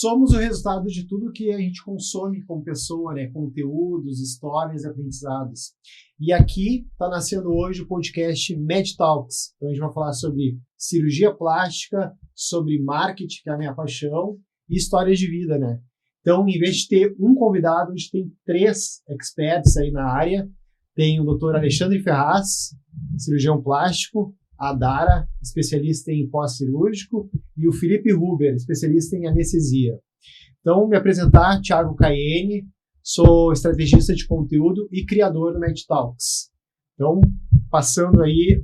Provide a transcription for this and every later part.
somos o resultado de tudo que a gente consome como pessoa, né? Conteúdos, histórias, aprendizados. E aqui está nascendo hoje o podcast MedTalks. Então a gente vai falar sobre cirurgia plástica, sobre marketing, que é a minha paixão, e histórias de vida, né? Então, em vez de ter um convidado, a gente tem 3 experts aí na área. Tem o Dr. Alexandre Ferraz, cirurgião plástico, a Dara, especialista em pós-cirúrgico, e o Felipe Huber, especialista em anestesia. Então, me apresentar, Thiago Caiene, sou estrategista de conteúdo e criador do MedTalks. Então, passando aí,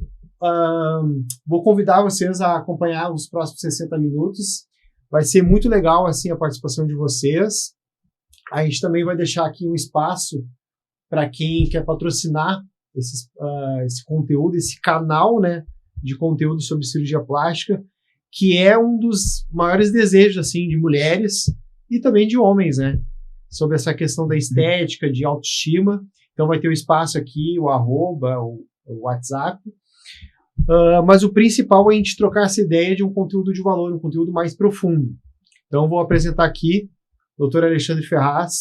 vou convidar vocês a acompanhar os próximos 60 minutos. Vai ser muito legal assim a participação de vocês. A gente também vai deixar aqui um espaço para quem quer patrocinar esse conteúdo, esse canal, né, de conteúdo sobre cirurgia plástica, que é um dos maiores desejos assim de mulheres e também de homens, né, sobre essa questão da estética, de autoestima. Então vai ter um espaço aqui, o arroba, o WhatsApp. Mas o principal é a gente trocar essa ideia de um conteúdo de valor, um conteúdo mais profundo. Então vou apresentar aqui o Dr. Alexandre Ferraz,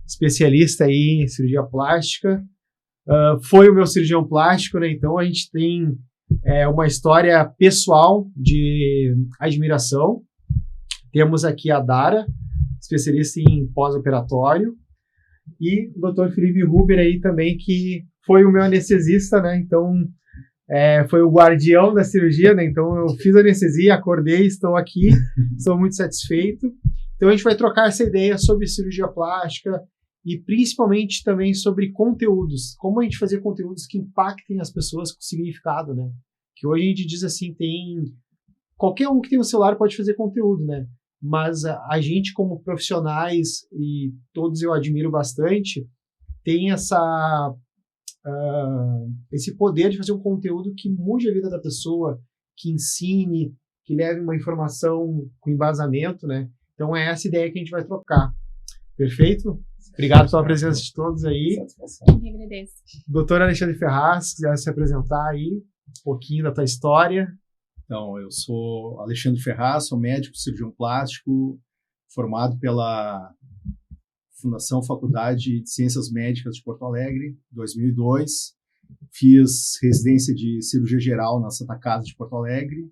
especialista aí em cirurgia plástica. Foi o meu cirurgião plástico, né? Então a gente tem uma história pessoal de admiração. Temos aqui a Dara, especialista em pós-operatório, e o Dr. Felipe Huber aí também, que foi o meu anestesista, né? Então foi o guardião da cirurgia, né? Então eu fiz anestesia, acordei, estou aqui, estou muito satisfeito. Então a gente vai trocar essa ideia sobre cirurgia plástica e principalmente também sobre conteúdos. Como a gente fazer conteúdos que impactem as pessoas com significado, né? Que hoje a gente diz assim, qualquer um que tem um celular pode fazer conteúdo, né? Mas a gente como profissionais, e todos eu admiro bastante, tem esse poder de fazer um conteúdo que mude a vida da pessoa, que ensine, que leve uma informação com embasamento, né? Então é essa ideia que a gente vai trocar. Perfeito? Obrigado pela presença de todos aí. Eu que agradeço. Doutor Alexandre Ferraz, se quiser se apresentar aí, um pouquinho da tua história. Então, eu sou Alexandre Ferraz, sou médico cirurgião plástico, formado pela Fundação Faculdade de Ciências Médicas de Porto Alegre, 2002. Fiz residência de cirurgia geral na Santa Casa de Porto Alegre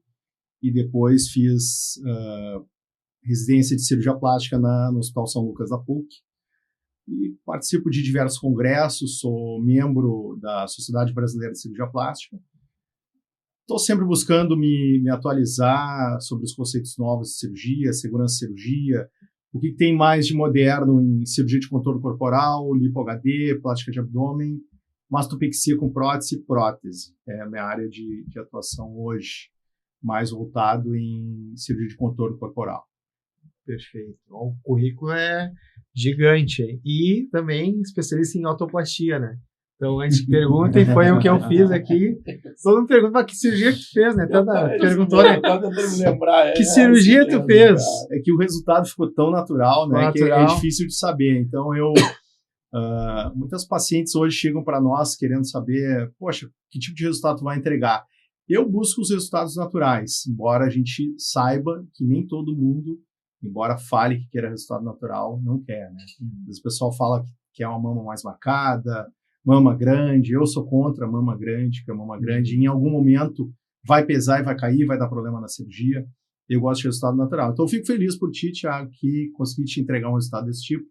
e depois fiz residência de cirurgia plástica no Hospital São Lucas da PUC. E participo de diversos congressos, sou membro da Sociedade Brasileira de Cirurgia Plástica. Estou sempre buscando me atualizar sobre os conceitos novos de cirurgia, segurança de cirurgia, o que tem mais de moderno em cirurgia de contorno corporal, lipo-HD, plástica de abdômen, mastopexia com prótese e prótese. É a minha área de atuação hoje, mais voltado em cirurgia de contorno corporal. Perfeito. O currículo é gigante. E também especialista em autoplastia, né? Então, antes de perguntem, foi o que eu fiz aqui. Todo mundo pergunta, mas que cirurgia que tu fez, né? Perguntou, né? Que cirurgia tu fez? É que o resultado ficou tão natural, né? Que é difícil de saber. Então, muitas pacientes hoje chegam para nós querendo saber, poxa, que tipo de resultado tu vai entregar? Eu busco os resultados naturais, embora a gente saiba que nem todo mundo, embora fale que quer resultado natural, não quer, né? Às vezes o pessoal fala que quer uma mama mais marcada, mama grande. Eu sou contra a mama grande, porque a mama grande em algum momento vai pesar e vai cair, vai dar problema na cirurgia. Eu gosto de resultado natural. Então eu fico feliz por ti, Thiago, que consegui te entregar um resultado desse tipo.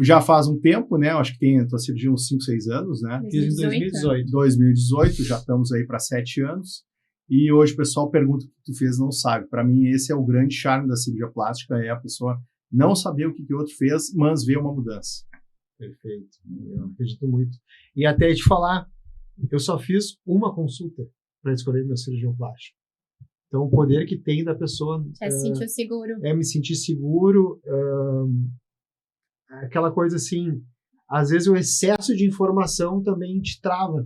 Já faz um tempo, né? Eu acho que tem a tua cirurgia uns 5, 6 anos, né? 2018. 2018, já estamos aí para 7 anos. E hoje o pessoal pergunta o que tu fez, não sabe. Para mim, esse é o grande charme da cirurgia plástica, é a pessoa não saber o que o outro fez, mas ver uma mudança. Perfeito. Eu acredito muito. E até te falar, eu só fiz uma consulta para escolher meu cirurgião plástico. Então, o poder que tem da pessoa... Se sentir seguro. Me sentir seguro. Aquela coisa assim, às vezes o excesso de informação também te trava.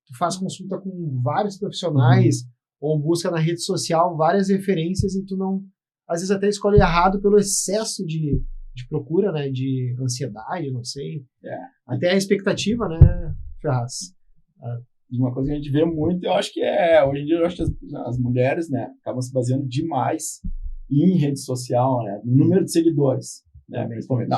Tu faz consulta com vários profissionais ou busca na rede social várias referências e tu não... Às vezes até escolhe errado pelo excesso de procura, né? De ansiedade, não sei. Até a expectativa, né, Ferraz? Uma coisa que a gente vê muito, eu acho que hoje em dia eu acho que as mulheres, né, acabam se baseando demais em rede social, né? Número de seguidores, né? Principalmente,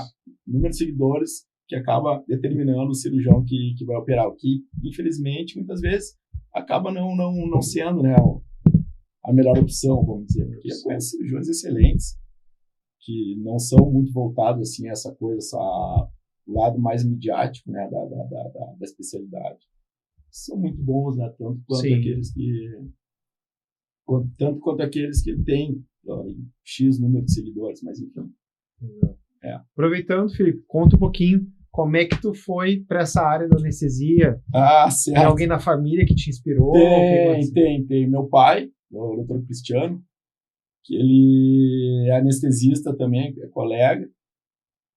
número de seguidores que acaba determinando o cirurgião que vai operar, o que, infelizmente, muitas vezes acaba não sendo, né, a melhor opção, vamos dizer, porque eu conheço cirurgiões excelentes que não são muito voltados assim, a essa coisa, o lado mais midiático, né, da especialidade. São muito bons, né, tanto quanto aqueles que têm X número de seguidores, mas enfim. Aproveitando, Felipe, conta um pouquinho como é que tu foi para essa área da anestesia. Certo. Tem alguém na família que te inspirou? Tem. Meu pai, o doutor Cristiano, que ele é anestesista também, é colega,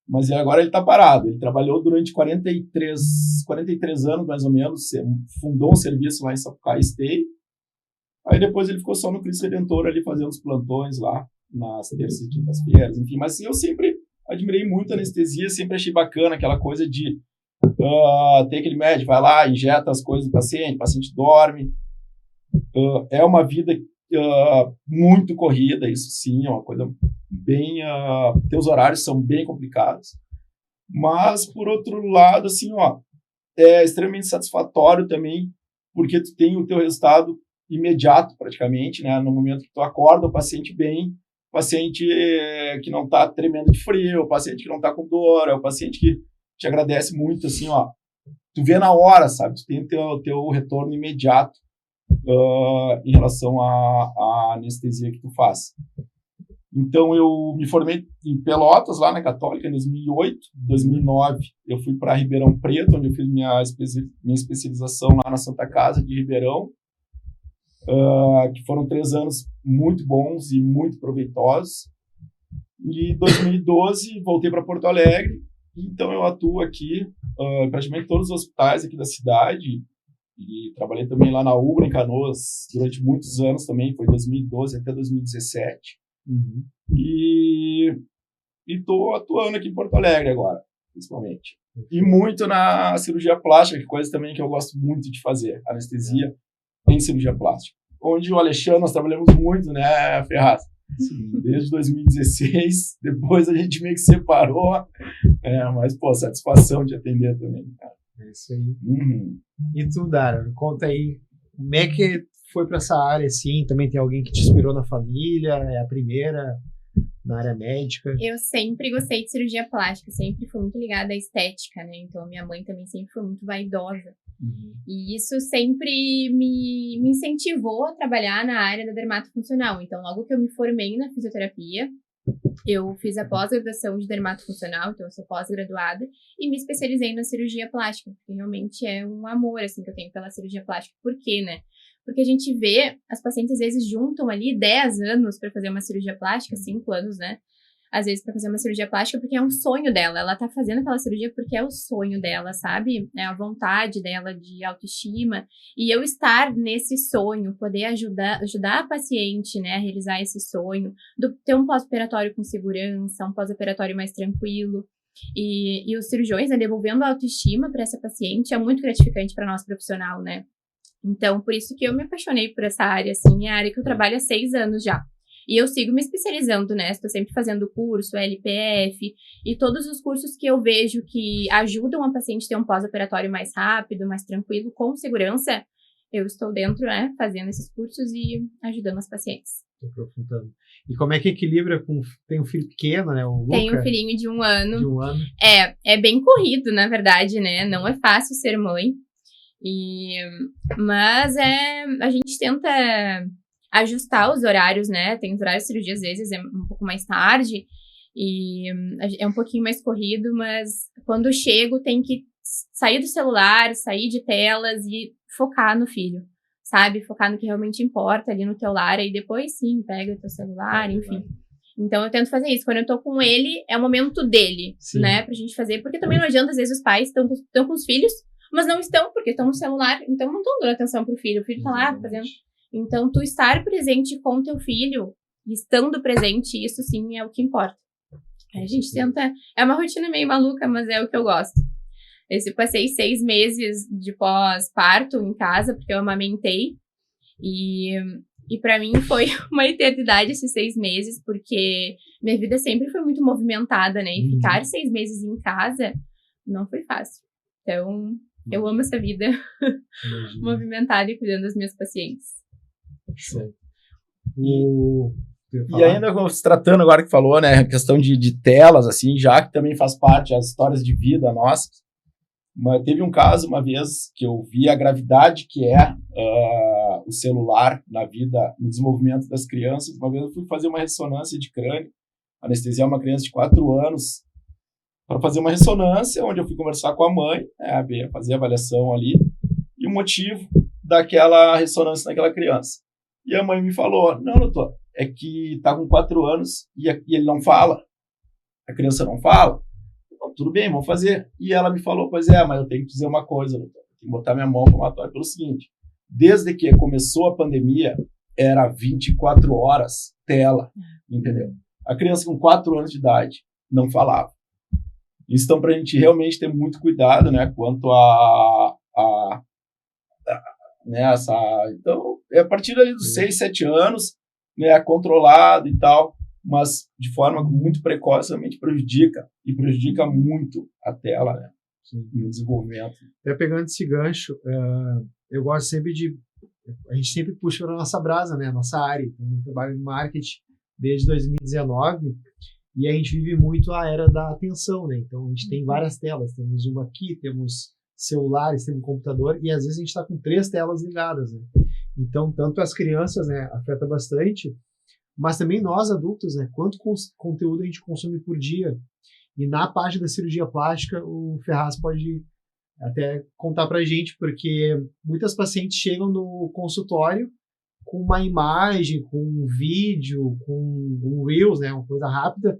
mas agora ele está parado. Ele trabalhou durante 43 anos, mais ou menos, fundou um serviço lá em Sapucaí Esteio. Aí depois ele ficou só no Cristo Redentor ali fazendo os plantões lá, nas terças e quintas-feiras, enfim. Mas eu sempre admirei muito a anestesia, sempre achei bacana aquela coisa de ter aquele médico, vai lá, injeta as coisas no paciente, o paciente dorme. É uma vida muito corrida, isso sim, é uma coisa bem... teus horários são bem complicados. Mas, por outro lado, assim, é extremamente satisfatório também, porque tu tem o teu resultado imediato, praticamente, né? No momento que tu acorda, o paciente bem, o paciente que não está tremendo de frio, o paciente que não está com dor, é o paciente que te agradece muito, assim, tu vê na hora, sabe? Tu tem o teu retorno imediato em relação à anestesia que tu faz. Então, eu me formei em Pelotas, lá na Católica, em 2008. Em 2009, eu fui para Ribeirão Preto, onde eu fiz minha especialização lá na Santa Casa de Ribeirão, que foram 3 anos muito bons e muito proveitosos. E em 2012, voltei para Porto Alegre. Então, eu atuo aqui em praticamente todos os hospitais aqui da cidade. E trabalhei também lá na Ubra, em Canoas, durante muitos anos também, foi 2012 até 2017. Uhum. E estou atuando aqui em Porto Alegre agora, principalmente. E muito na cirurgia plástica, que é coisa também que eu gosto muito de fazer, anestesia em cirurgia plástica. Onde o Alexandre, nós trabalhamos muito, né, Ferraz? Sim, desde 2016, depois a gente meio que separou, mas, satisfação de atender também, cara. É isso aí. Uhum. E tu, Dara, conta aí, como é que foi para essa área, assim? Também tem alguém que te inspirou na família? É a primeira na área médica? Eu sempre gostei de cirurgia plástica, sempre fui muito ligada à estética, né? Então, minha mãe também sempre foi muito vaidosa. Uhum. E isso sempre me incentivou a trabalhar na área da dermatofuncional. Então, logo que eu me formei na fisioterapia, eu fiz a pós-graduação de dermatofuncional, então eu sou pós-graduada, e me especializei na cirurgia plástica, porque realmente é um amor, assim, que eu tenho pela cirurgia plástica. Por quê, né? Porque a gente vê, as pacientes às vezes juntam ali 10 anos para fazer uma cirurgia plástica, 5 anos, né? Às vezes para fazer uma cirurgia plástica porque é um sonho dela, ela tá fazendo aquela cirurgia porque é o sonho dela, sabe? É a vontade dela de autoestima, e eu estar nesse sonho, poder ajudar a paciente, né, a realizar esse sonho, ter um pós-operatório com segurança, um pós-operatório mais tranquilo, e os cirurgiões, né, devolvendo a autoestima para essa paciente é muito gratificante para nós profissional, né? Então, por isso que eu me apaixonei por essa área, assim, é a área que eu trabalho há 6 anos já. E eu sigo me especializando, né? Estou sempre fazendo curso, LPF, e todos os cursos que eu vejo que ajudam a paciente a ter um pós-operatório mais rápido, mais tranquilo, com segurança, eu estou dentro, né? Fazendo esses cursos e ajudando as pacientes. Estou aprofundando. E como é que equilibra com... Tem um filho pequeno, né? O Luca. Tem um filhinho de 1 ano. De 1 ano. É bem corrido, na verdade, né? Não é fácil ser mãe. Mas a gente tenta ajustar os horários, né? Tem os horários de cirurgia, às vezes é um pouco mais tarde e é um pouquinho mais corrido, mas quando chego tem que sair do celular, sair de telas e focar no filho, sabe? Focar no que realmente importa ali no teu lar, e depois sim, pega o teu celular, enfim. Então eu tento fazer isso. Quando eu tô com ele, é o momento dele, sim, né? Pra gente fazer, porque também não adianta, às vezes os pais estão com os filhos, mas não estão, porque estão no celular, então não estão dando atenção pro filho. O filho tá lá fazendo... Então, tu estar presente com teu filho, estando presente, isso sim é o que importa. A gente tenta... É uma rotina meio maluca, mas é o que eu gosto. Eu passei 6 meses de pós-parto em casa, porque eu amamentei. E E pra mim foi uma eternidade esses 6 meses, porque minha vida sempre foi muito movimentada, né? E ficar 6 meses em casa não foi fácil. Então, eu amo essa vida movimentada e cuidando das minhas pacientes. Certo. E ainda se tratando agora que falou, né, a questão de telas, assim, já que também faz parte das histórias de vida nossas, mas teve um caso uma vez que eu vi a gravidade que é o celular na vida, no desenvolvimento das crianças. Uma vez eu fui fazer uma ressonância de crânio, anestesiar uma criança de 4 anos, para fazer uma ressonância, onde eu fui conversar com a mãe, fazer a avaliação ali, e o motivo daquela ressonância naquela criança. E a mãe me falou, não, doutor, é que tá com 4 anos e ele não fala. A criança não fala. Então, tudo bem, vamos fazer. E ela me falou, pois mas eu tenho que dizer uma coisa, doutor. Eu tenho que botar minha mão palmatória pelo seguinte. Desde que começou a pandemia, era 24 horas tela, entendeu? A criança com 4 anos de idade não falava. Então, para a gente realmente ter muito cuidado, né, quanto né, então, a partir ali dos 6, 7 anos, né, controlado e tal, mas de forma muito precoce realmente prejudica muito a tela, né, no desenvolvimento. Até pegando esse gancho, eu gosto sempre a gente sempre puxa para a nossa brasa, né, nossa área. Eu trabalho em marketing desde 2019 e a gente vive muito a era da atenção, né, então a gente tem várias telas, temos uma aqui, temos celulares, temos computador e às vezes a gente está com 3 telas ligadas, né. Então, tanto as crianças, né, afeta bastante, mas também nós adultos, né, quanto conteúdo a gente consome por dia. E na parte da cirurgia plástica, o Ferraz pode até contar pra gente, porque muitas pacientes chegam no consultório com uma imagem, com um vídeo, com um Reels, né, uma coisa rápida,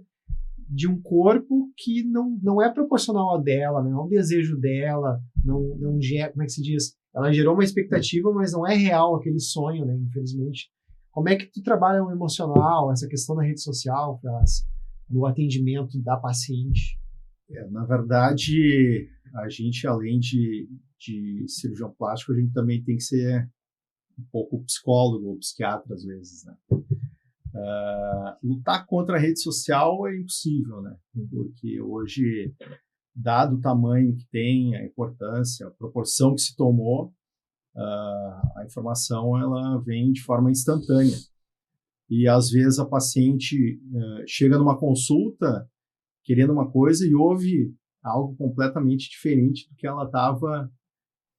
de um corpo que não é proporcional ao dela, né, não é um desejo dela, não gera, como é que se diz? Ela gerou uma expectativa, mas não é real aquele sonho, né, infelizmente. Como é que tu trabalha o emocional, essa questão da rede social, no atendimento da paciente? Na verdade, a gente, além de cirurgião plástico, a gente também tem que ser um pouco psicólogo ou psiquiatra, às vezes, né? Lutar contra a rede social é impossível, né? Porque hoje, dado o tamanho que tem, a importância, a proporção que se tomou, a informação ela vem de forma instantânea. E às vezes a paciente chega numa consulta querendo uma coisa e ouve algo completamente diferente do que ela estava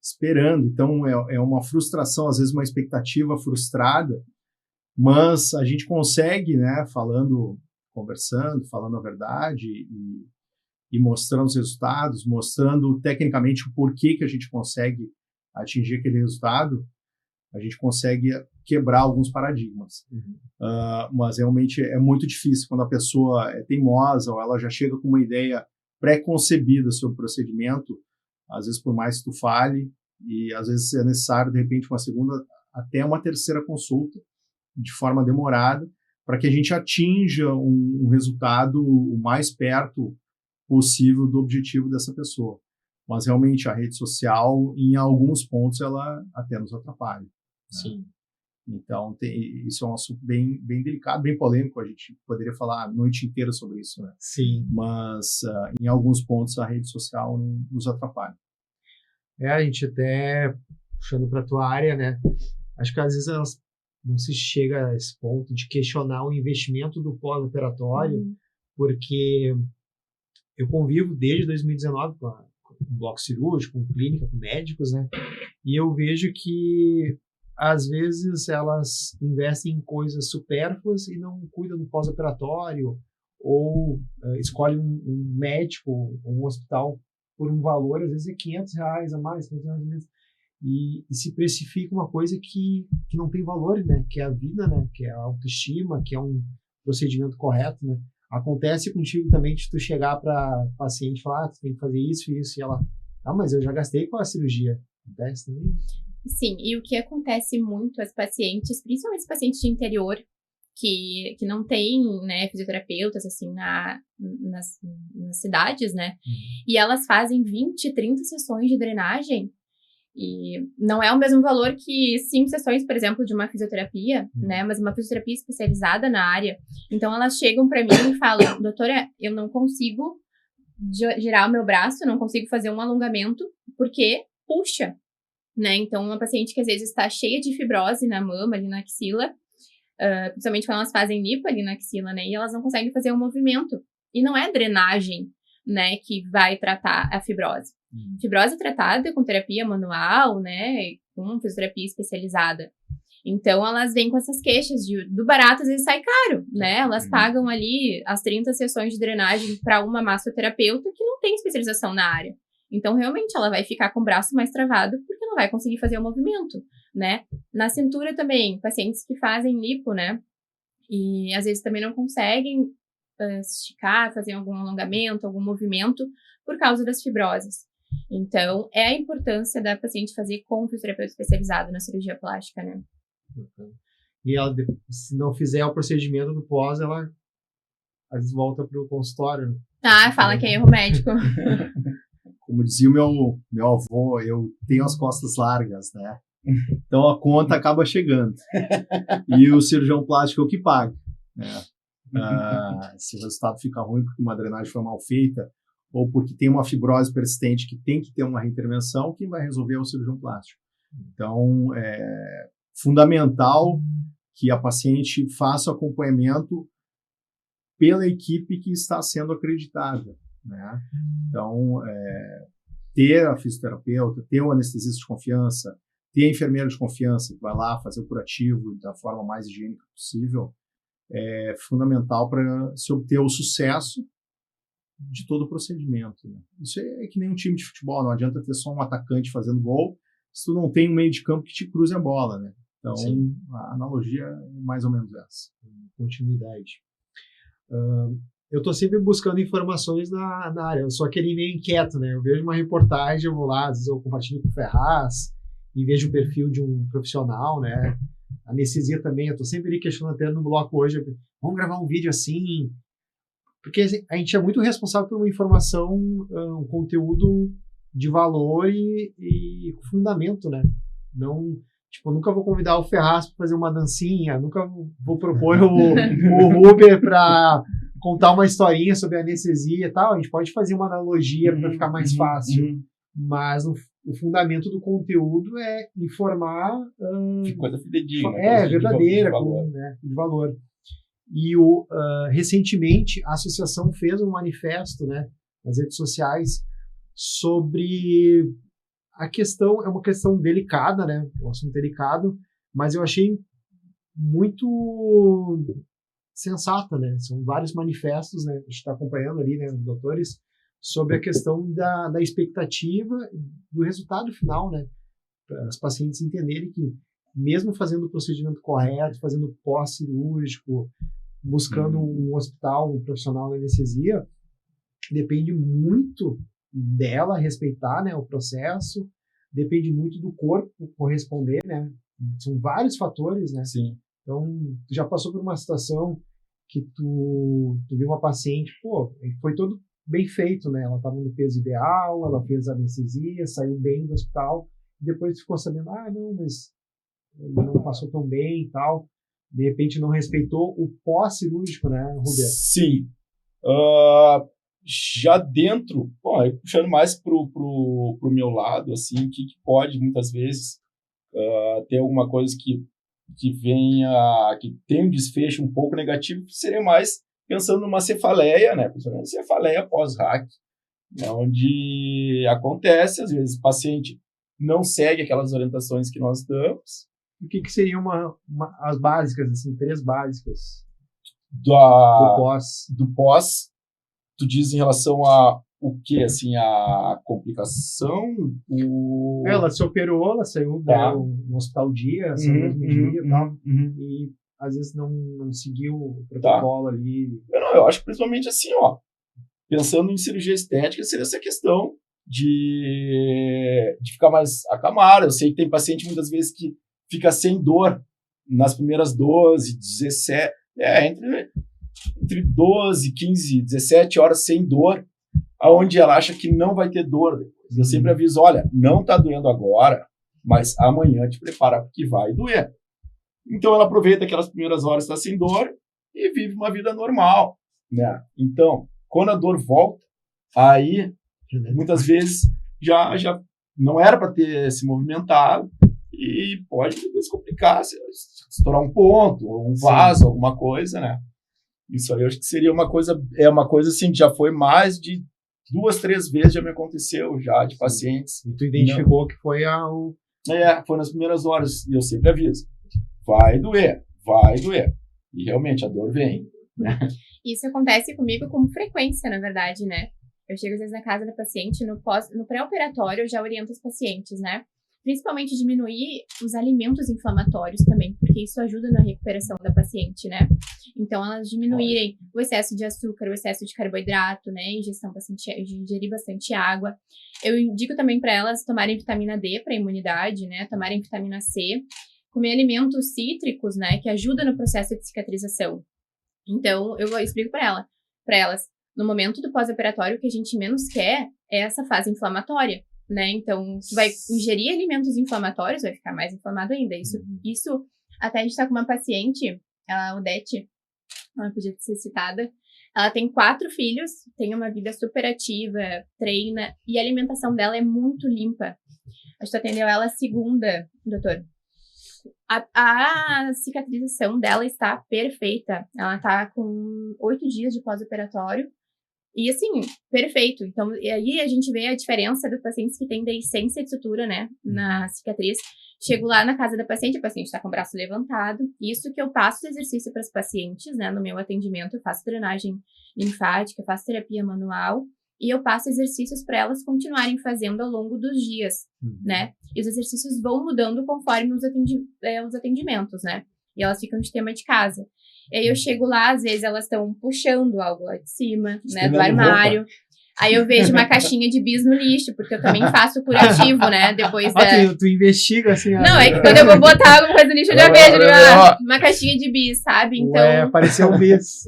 esperando. Então é uma frustração, às vezes uma expectativa frustrada, mas a gente consegue, né, conversando, falando a verdade e mostrando os resultados, mostrando tecnicamente o porquê que a gente consegue atingir aquele resultado, a gente consegue quebrar alguns paradigmas. Mas realmente é muito difícil quando a pessoa é teimosa ou ela já chega com uma ideia pré-concebida sobre o procedimento, às vezes por mais que tu fale, e às vezes é necessário, de repente, uma segunda, até uma terceira consulta, de forma demorada, para que a gente atinja um resultado o mais perto possível do objetivo dessa pessoa. Mas realmente a rede social, em alguns pontos, ela até nos atrapalha. Sim. Né? Então, isso é um assunto bem, bem delicado, bem polêmico. A gente poderia falar a noite inteira sobre isso, né? Sim. Mas, em alguns pontos, a rede social nos atrapalha. A gente até, puxando para a tua área, né? Acho que às vezes elas não se chega a esse ponto de questionar o investimento do pós-operatório, porque eu convivo desde 2019 com bloco cirúrgico, com clínica, com médicos, né? E eu vejo que às vezes elas investem em coisas supérfluas e não cuidam do pós-operatório ou escolhem um médico ou um hospital por um valor, às vezes é R$500 a mais, R$500 a menos, e se precifica uma coisa que não tem valor, né? Que é a vida, né? Que é a autoestima, que é um procedimento correto, né? Acontece contigo também de tu chegar para paciente e falar, tu tem que fazer isso e isso, e ela, mas eu já gastei com a cirurgia. Acontece também? Sim, e o que acontece muito, as pacientes, principalmente os pacientes de interior, que não tem, né, fisioterapeutas, assim, nas cidades, né, e elas fazem 20, 30 sessões de drenagem, E não é o mesmo valor que 5 sessões, por exemplo, de uma fisioterapia, né? Mas uma fisioterapia especializada na área. Então, elas chegam para mim e falam, doutora, eu não consigo girar o meu braço, eu não consigo fazer um alongamento, porque puxa, né? Então, uma paciente que às vezes está cheia de fibrose na mama, ali na axila, principalmente quando elas fazem lipo ali na axila, né? E elas não conseguem fazer um movimento. E não é drenagem, né, que vai tratar a fibrose. Fibrose é tratada com terapia manual, né, com fisioterapia especializada. Então, elas vêm com essas queixas do barato, às vezes sai caro, né? Elas pagam ali as 30 sessões de drenagem para uma massoterapeuta que não tem especialização na área. Então, realmente, ela vai ficar com o braço mais travado porque não vai conseguir fazer o movimento, né? Na cintura também, pacientes que fazem lipo, né? E às vezes também não conseguem esticar, fazer algum alongamento, algum movimento por causa das fibroses. Então, é a importância da paciente fazer com fisioterapeuta especializado na cirurgia plástica, né? E ela, se não fizer o procedimento do pós, ela às vezes volta para o consultório, né? Ah, fala que é erro médico. Como dizia o meu avô, eu tenho as costas largas, né? Então a conta acaba chegando. E o cirurgião plástico é o que paga, né? Se o resultado fica ruim porque uma drenagem foi mal feita ou porque tem uma fibrose persistente que tem que ter uma reintervenção, quem vai resolver é o cirurgião plástico. Então, é fundamental que a paciente faça o acompanhamento pela equipe que está sendo acreditada, né? Então, ter a fisioterapeuta, ter o anestesista de confiança, ter a enfermeira de confiança que vai lá fazer o curativo da forma mais higiênica possível, é fundamental para se obter o sucesso de todo o procedimento, né? Isso é que nem um time de futebol, não adianta ter só um atacante fazendo gol se tu não tem um meio de campo que te cruze a bola, né? Então, sim, a analogia é mais ou menos essa. Continuidade. Eu estou sempre buscando informações na área, eu sou aquele meio inquieto, né? Eu vejo uma reportagem, eu vou lá, às vezes eu compartilho com o Ferraz e vejo o perfil de um profissional, né? Anestesia também, eu estou sempre ali questionando até no bloco hoje, vamos gravar um vídeo assim, porque a gente é muito responsável por uma informação, um conteúdo de valor e fundamento, né? Não, tipo, eu nunca vou convidar o Ferraz para fazer uma dancinha, nunca vou propor o Huber para contar uma historinha sobre anestesia e tal. A gente pode fazer uma analogia para ficar mais fácil, mas o fundamento do conteúdo é informar de coisa fidedigna, verdadeira, de valor. E recentemente a associação fez um manifesto, né, nas redes sociais sobre a questão, é uma questão delicada, né, é um assunto delicado, mas eu achei muito sensata, né, são vários manifestos, né, a gente está acompanhando ali, né, os doutores, sobre a questão da expectativa do resultado final, né, para os pacientes entenderem que mesmo fazendo o procedimento correto, fazendo pós-cirúrgico, buscando um hospital, um profissional de anestesia, depende muito dela respeitar, né, o processo, depende muito do corpo corresponder, né, são vários fatores, né. Sim. Então, tu já passou por uma situação que tu viu uma paciente, foi todo bem feito, né, ela estava no peso ideal, ela fez a anestesia, saiu bem do hospital, e depois ficou sabendo, não, mas não passou tão bem e tal, de repente não respeitou o pós-cirúrgico, né, Roberto? Sim. Já dentro, puxando mais pro meu lado, assim, que pode muitas vezes ter alguma coisa que venha, que tem um desfecho um pouco negativo, seria mais pensando numa cefaleia, né, pensando cefaleia pós-RAC, né, onde acontece, às vezes, o paciente não segue aquelas orientações que nós damos. O que seriam as básicas, assim, 3 básicas do pós? Tu diz em relação a o que, assim, a complicação? Ela se operou, ela saiu no hospital dia, saiu no mesmo dia e tal, e às vezes não seguiu o protocolo ali. Eu acho que principalmente assim, pensando em cirurgia estética, seria essa questão de ficar mais acamado. Eu sei que tem paciente muitas vezes que fica sem dor nas primeiras 12, 17, entre 12, 15, 17 horas sem dor, aonde ela acha que não vai ter dor depois. Eu sempre aviso, olha, não está doendo agora, mas amanhã te prepara porque vai doer. Então ela aproveita aquelas primeiras horas que está sem dor e vive uma vida normal, né? Então, quando a dor volta, aí muitas vezes já não era para ter se movimentado e pode se complicar, se estourar um ponto, ou um vaso, alguma coisa, né? Isso aí eu acho que seria uma coisa assim, que já foi mais de 2, 3 vezes já me aconteceu já de pacientes. E tu identificou que foi foi nas primeiras horas, e eu sempre aviso, vai doer. E realmente a dor vem, né? Isso acontece comigo com frequência, na verdade, né? Eu chego às vezes na casa da paciente, no pré-operatório eu já oriento os pacientes, né? Principalmente diminuir os alimentos inflamatórios também, porque isso ajuda na recuperação da paciente, né? Então, elas diminuírem o excesso de açúcar, o excesso de carboidrato, né? Ingerir bastante água. Eu indico também para elas tomarem vitamina D para imunidade, né? Tomarem vitamina C, comer alimentos cítricos, né? Que ajudam no processo de cicatrização. Então, eu explico para elas, no momento do pós-operatório, o que a gente menos quer é essa fase inflamatória, né? Então, tu vai ingerir alimentos inflamatórios, vai ficar mais inflamado ainda. Isso até a gente tá com uma paciente, a Odete, ela podia ser citada, ela tem 4 filhos, tem uma vida super ativa, treina, e a alimentação dela é muito limpa. A gente atendeu ela segunda, doutor. A cicatrização dela está perfeita. Ela tá com 8 dias de pós-operatório. E assim, perfeito. Então, e aí a gente vê a diferença dos pacientes que têm deiscência de sutura, né, na cicatriz. Chego lá na casa da paciente, a paciente está com o braço levantado. Isso que eu passo exercício para os pacientes, né, no meu atendimento. Eu faço drenagem linfática, faço terapia manual. E eu passo exercícios para elas continuarem fazendo ao longo dos dias, né? E os exercícios vão mudando conforme os atendimentos, né? E elas ficam de tema de casa. E aí eu chego lá, às vezes elas estão puxando algo lá de cima, né, do armário. Roupa. Aí eu vejo uma caixinha de bis no lixo, porque eu também faço curativo, né, depois tu investiga, assim... Não, é que quando eu vou botar alguma coisa no lixo, eu já vejo uma caixinha de bis, sabe? Então... apareceu um bis.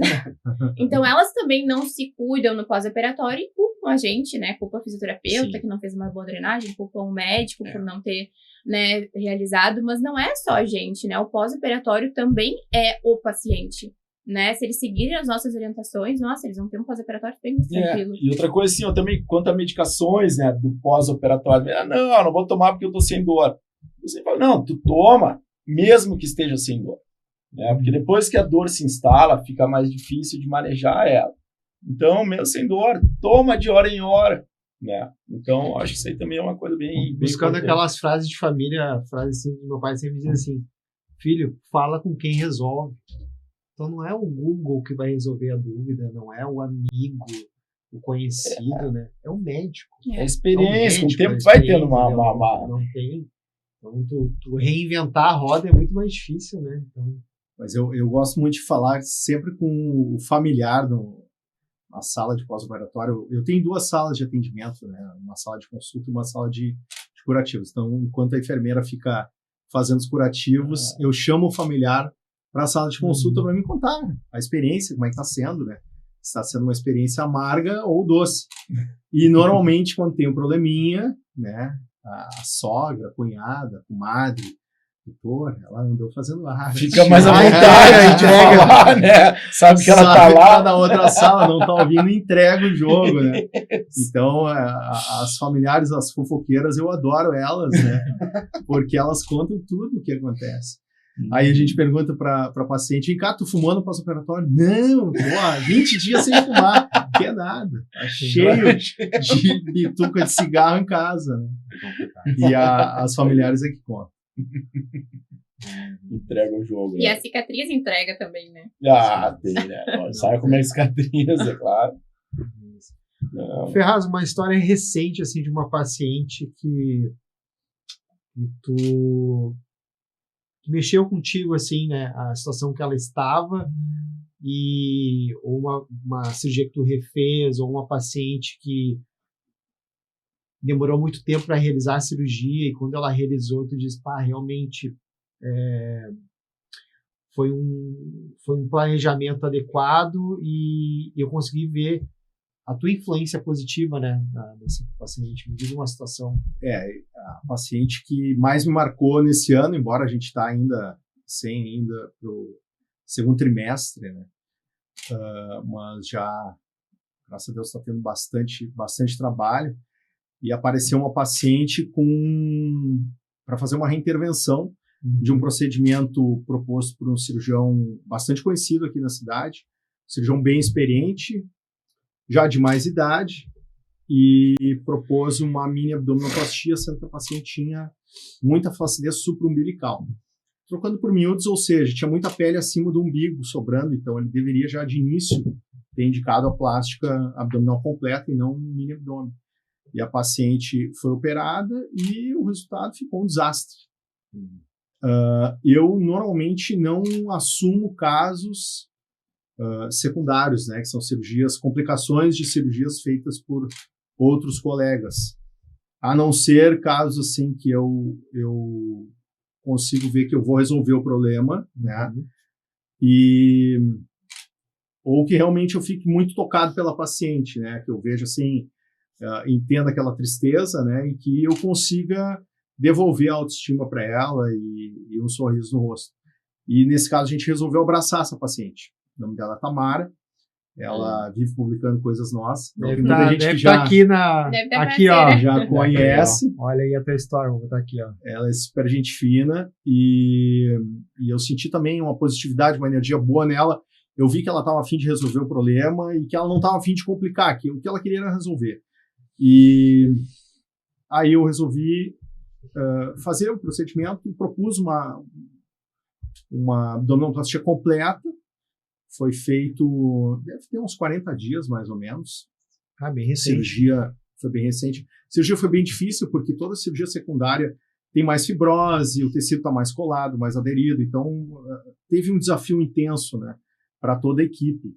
Então, elas também não se cuidam no pós-operatório e culpam a gente, né? Culpam a fisioterapeuta, que não fez uma boa drenagem, culpam o médico por não ter, né, realizado, mas não é só a gente, né? O pós-operatório também é o paciente. Né? Se eles seguirem as nossas orientações, nossa, eles vão ter um pós-operatório bem mais tranquilo. E outra coisa assim, também quanto a medicações, né, do pós-operatório, não vou tomar porque eu tô sem dor. Você fala, não, tu toma, mesmo que esteja sem dor, né? Porque depois que a dor se instala, fica mais difícil de manejar ela. Então, mesmo sem dor, toma de hora em hora, né? Então, acho que isso aí também é uma coisa bem buscando importante. Aquelas frases de família, frases assim, que meu pai sempre dizia assim, filho, fala com quem resolve. Então não é o Google que vai resolver a dúvida, não é o amigo, o conhecido, né? É o médico. É a experiência, com o tempo vai tendo uma... Não tem. Então tu reinventar a roda é muito mais difícil, né? Então... Mas eu gosto muito de falar sempre com o familiar na sala de pós-operatório. Eu tenho 2 salas de atendimento, né? Uma sala de consulta e uma sala de curativos. Então, enquanto a enfermeira fica fazendo os curativos, eu chamo o familiar para a sala de consulta para me contar a experiência, como é que está sendo, né? Se está sendo uma experiência amarga ou doce. E normalmente, quando tem um probleminha, né? A sogra, a cunhada, a comadre, doutor, ela andou fazendo arte. Fica mais à vontade de falar, né? Sabe que ela tá lá. Na outra sala, não tá ouvindo, entrega o jogo, né? Então, as familiares, as fofoqueiras, eu adoro elas, né? Porque elas contam tudo o que acontece. Aí a gente pergunta pra paciente, vem cá, tu fumando no pós-operatório? Não, 20 dias sem fumar, não quer nada. Tá cheio de bituca de cigarro em casa. Né? E as familiares é que contam. Entrega o jogo. E a cicatriz entrega também, né? Tem, né? Sabe como é cicatriz, é claro. Ferraz, uma história recente, assim, de uma paciente que mexeu contigo, assim, né, a situação que ela estava, ou uma cirurgia que tu refez, ou uma paciente que demorou muito tempo para realizar a cirurgia, e quando ela realizou, tu diz, realmente foi um planejamento adequado, e eu consegui ver a tua influência positiva, né, nessa paciente? Me diz uma situação. A paciente que mais me marcou nesse ano, embora a gente está ainda para o segundo trimestre, né, mas já, graças a Deus, está tendo bastante trabalho, e apareceu uma paciente para fazer uma reintervenção de um procedimento proposto por um cirurgião bastante conhecido aqui na cidade, cirurgião bem experiente, já de mais idade, e propôs uma mini abdominoplastia, sendo que a paciente tinha muita flacidez supraumbilical. Trocando por miúdos, ou seja, tinha muita pele acima do umbigo sobrando, então ele deveria já de início ter indicado a plástica abdominal completa e não um mini abdômen. E a paciente foi operada e o resultado ficou um desastre. Eu normalmente não assumo casos secundários, né, que são complicações de cirurgias feitas por outros colegas, a não ser casos assim que eu consigo ver que eu vou resolver o problema, né, ou que realmente eu fique muito tocado pela paciente, né, que eu vejo assim, entenda aquela tristeza, né, e que eu consiga devolver a autoestima para ela e um sorriso no rosto. E nesse caso a gente resolveu abraçar essa paciente. O nome dela é Tamara. Ela vive publicando coisas nossas. Então, Deve estar aqui, ó, já conhece. Olha aí a tua história, vou botar aqui, ó. Ela é super gente fina e eu senti também uma positividade, uma energia boa nela. Eu vi que ela estava a fim de resolver o problema e que ela não estava a fim de complicar, que o que ela queria era resolver. E aí eu resolvi fazer o procedimento e propus uma abdominoplastia completa. Foi feito, deve ter uns 40 dias, mais ou menos. Bem recente. Cirurgia foi bem recente. Cirurgia foi bem difícil, porque toda cirurgia secundária tem mais fibrose, o tecido está mais colado, mais aderido. Então, teve um desafio intenso, né, para toda a equipe.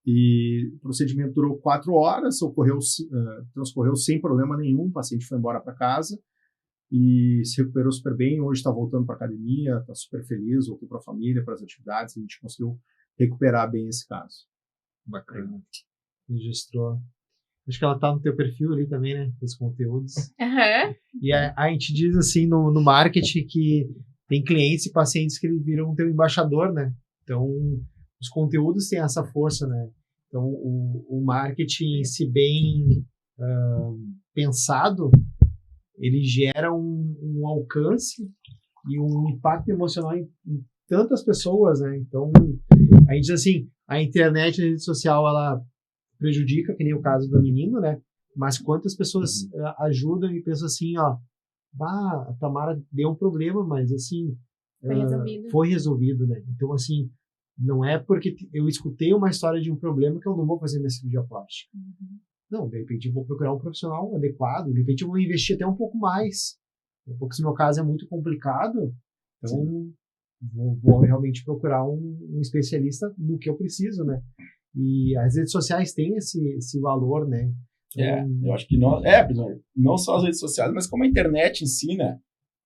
E o procedimento durou 4 horas, transcorreu sem problema nenhum, o paciente foi embora para casa e se recuperou super bem. Hoje está voltando para a academia, está super feliz, voltou para a família, para as atividades, a gente conseguiu recuperar bem esse caso. Bacana. Registrou. Acho que ela está no teu perfil ali também, né? Os conteúdos. E a gente diz assim no marketing que tem clientes e pacientes que viram teu embaixador, né? Então, os conteúdos têm essa força, né? Então, o marketing, se bem pensado, ele gera um alcance e um impacto emocional em tantas pessoas, né? Então, a gente diz assim, a internet, a rede social, ela prejudica, que nem o caso do menino, né? Mas quantas pessoas ajudam e pensam assim, ó, a Tamara deu um problema, mas assim, foi resolvido, né? Então, assim, não é porque eu escutei uma história de um problema que eu não vou fazer minha cirurgia plástica. Não, de repente eu vou procurar um profissional adequado, de repente eu vou investir até um pouco mais. Porque se o meu caso é muito complicado, então vou realmente procurar um especialista no que eu preciso, né? E as redes sociais têm esse valor, né? Então, eu acho que não só as redes sociais, mas como a internet em si, né?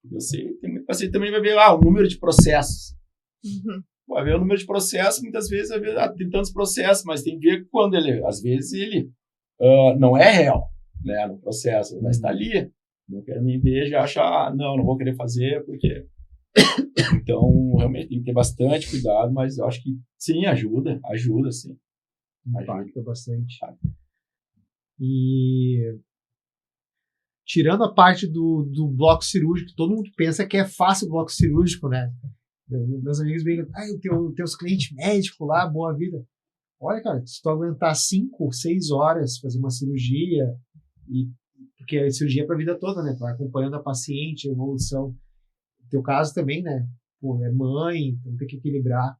Eu sei, tem muito paciente também vai ver o número de processos. Vai ver o número de processos, muitas vezes vai ver, tem tantos processos, mas tem que ver quando às vezes ele não é real, né, no processo, mas está ali, não quero nem ver, já acha, não vou querer fazer, porque... Então, realmente, tem que ter bastante cuidado, mas eu acho que, sim, ajuda, sim. Impacta bastante. E... tirando a parte do bloco cirúrgico, todo mundo pensa que é fácil o bloco cirúrgico, né? Meus amigos brincam, teus clientes médicos lá, boa vida. Olha, cara, se tu aguentar 5, 6 horas fazer uma cirurgia, porque a cirurgia é para a vida toda, né? Tu vai acompanhando a paciente, a evolução. No teu caso também, né? Pô, é mãe, então tem que equilibrar.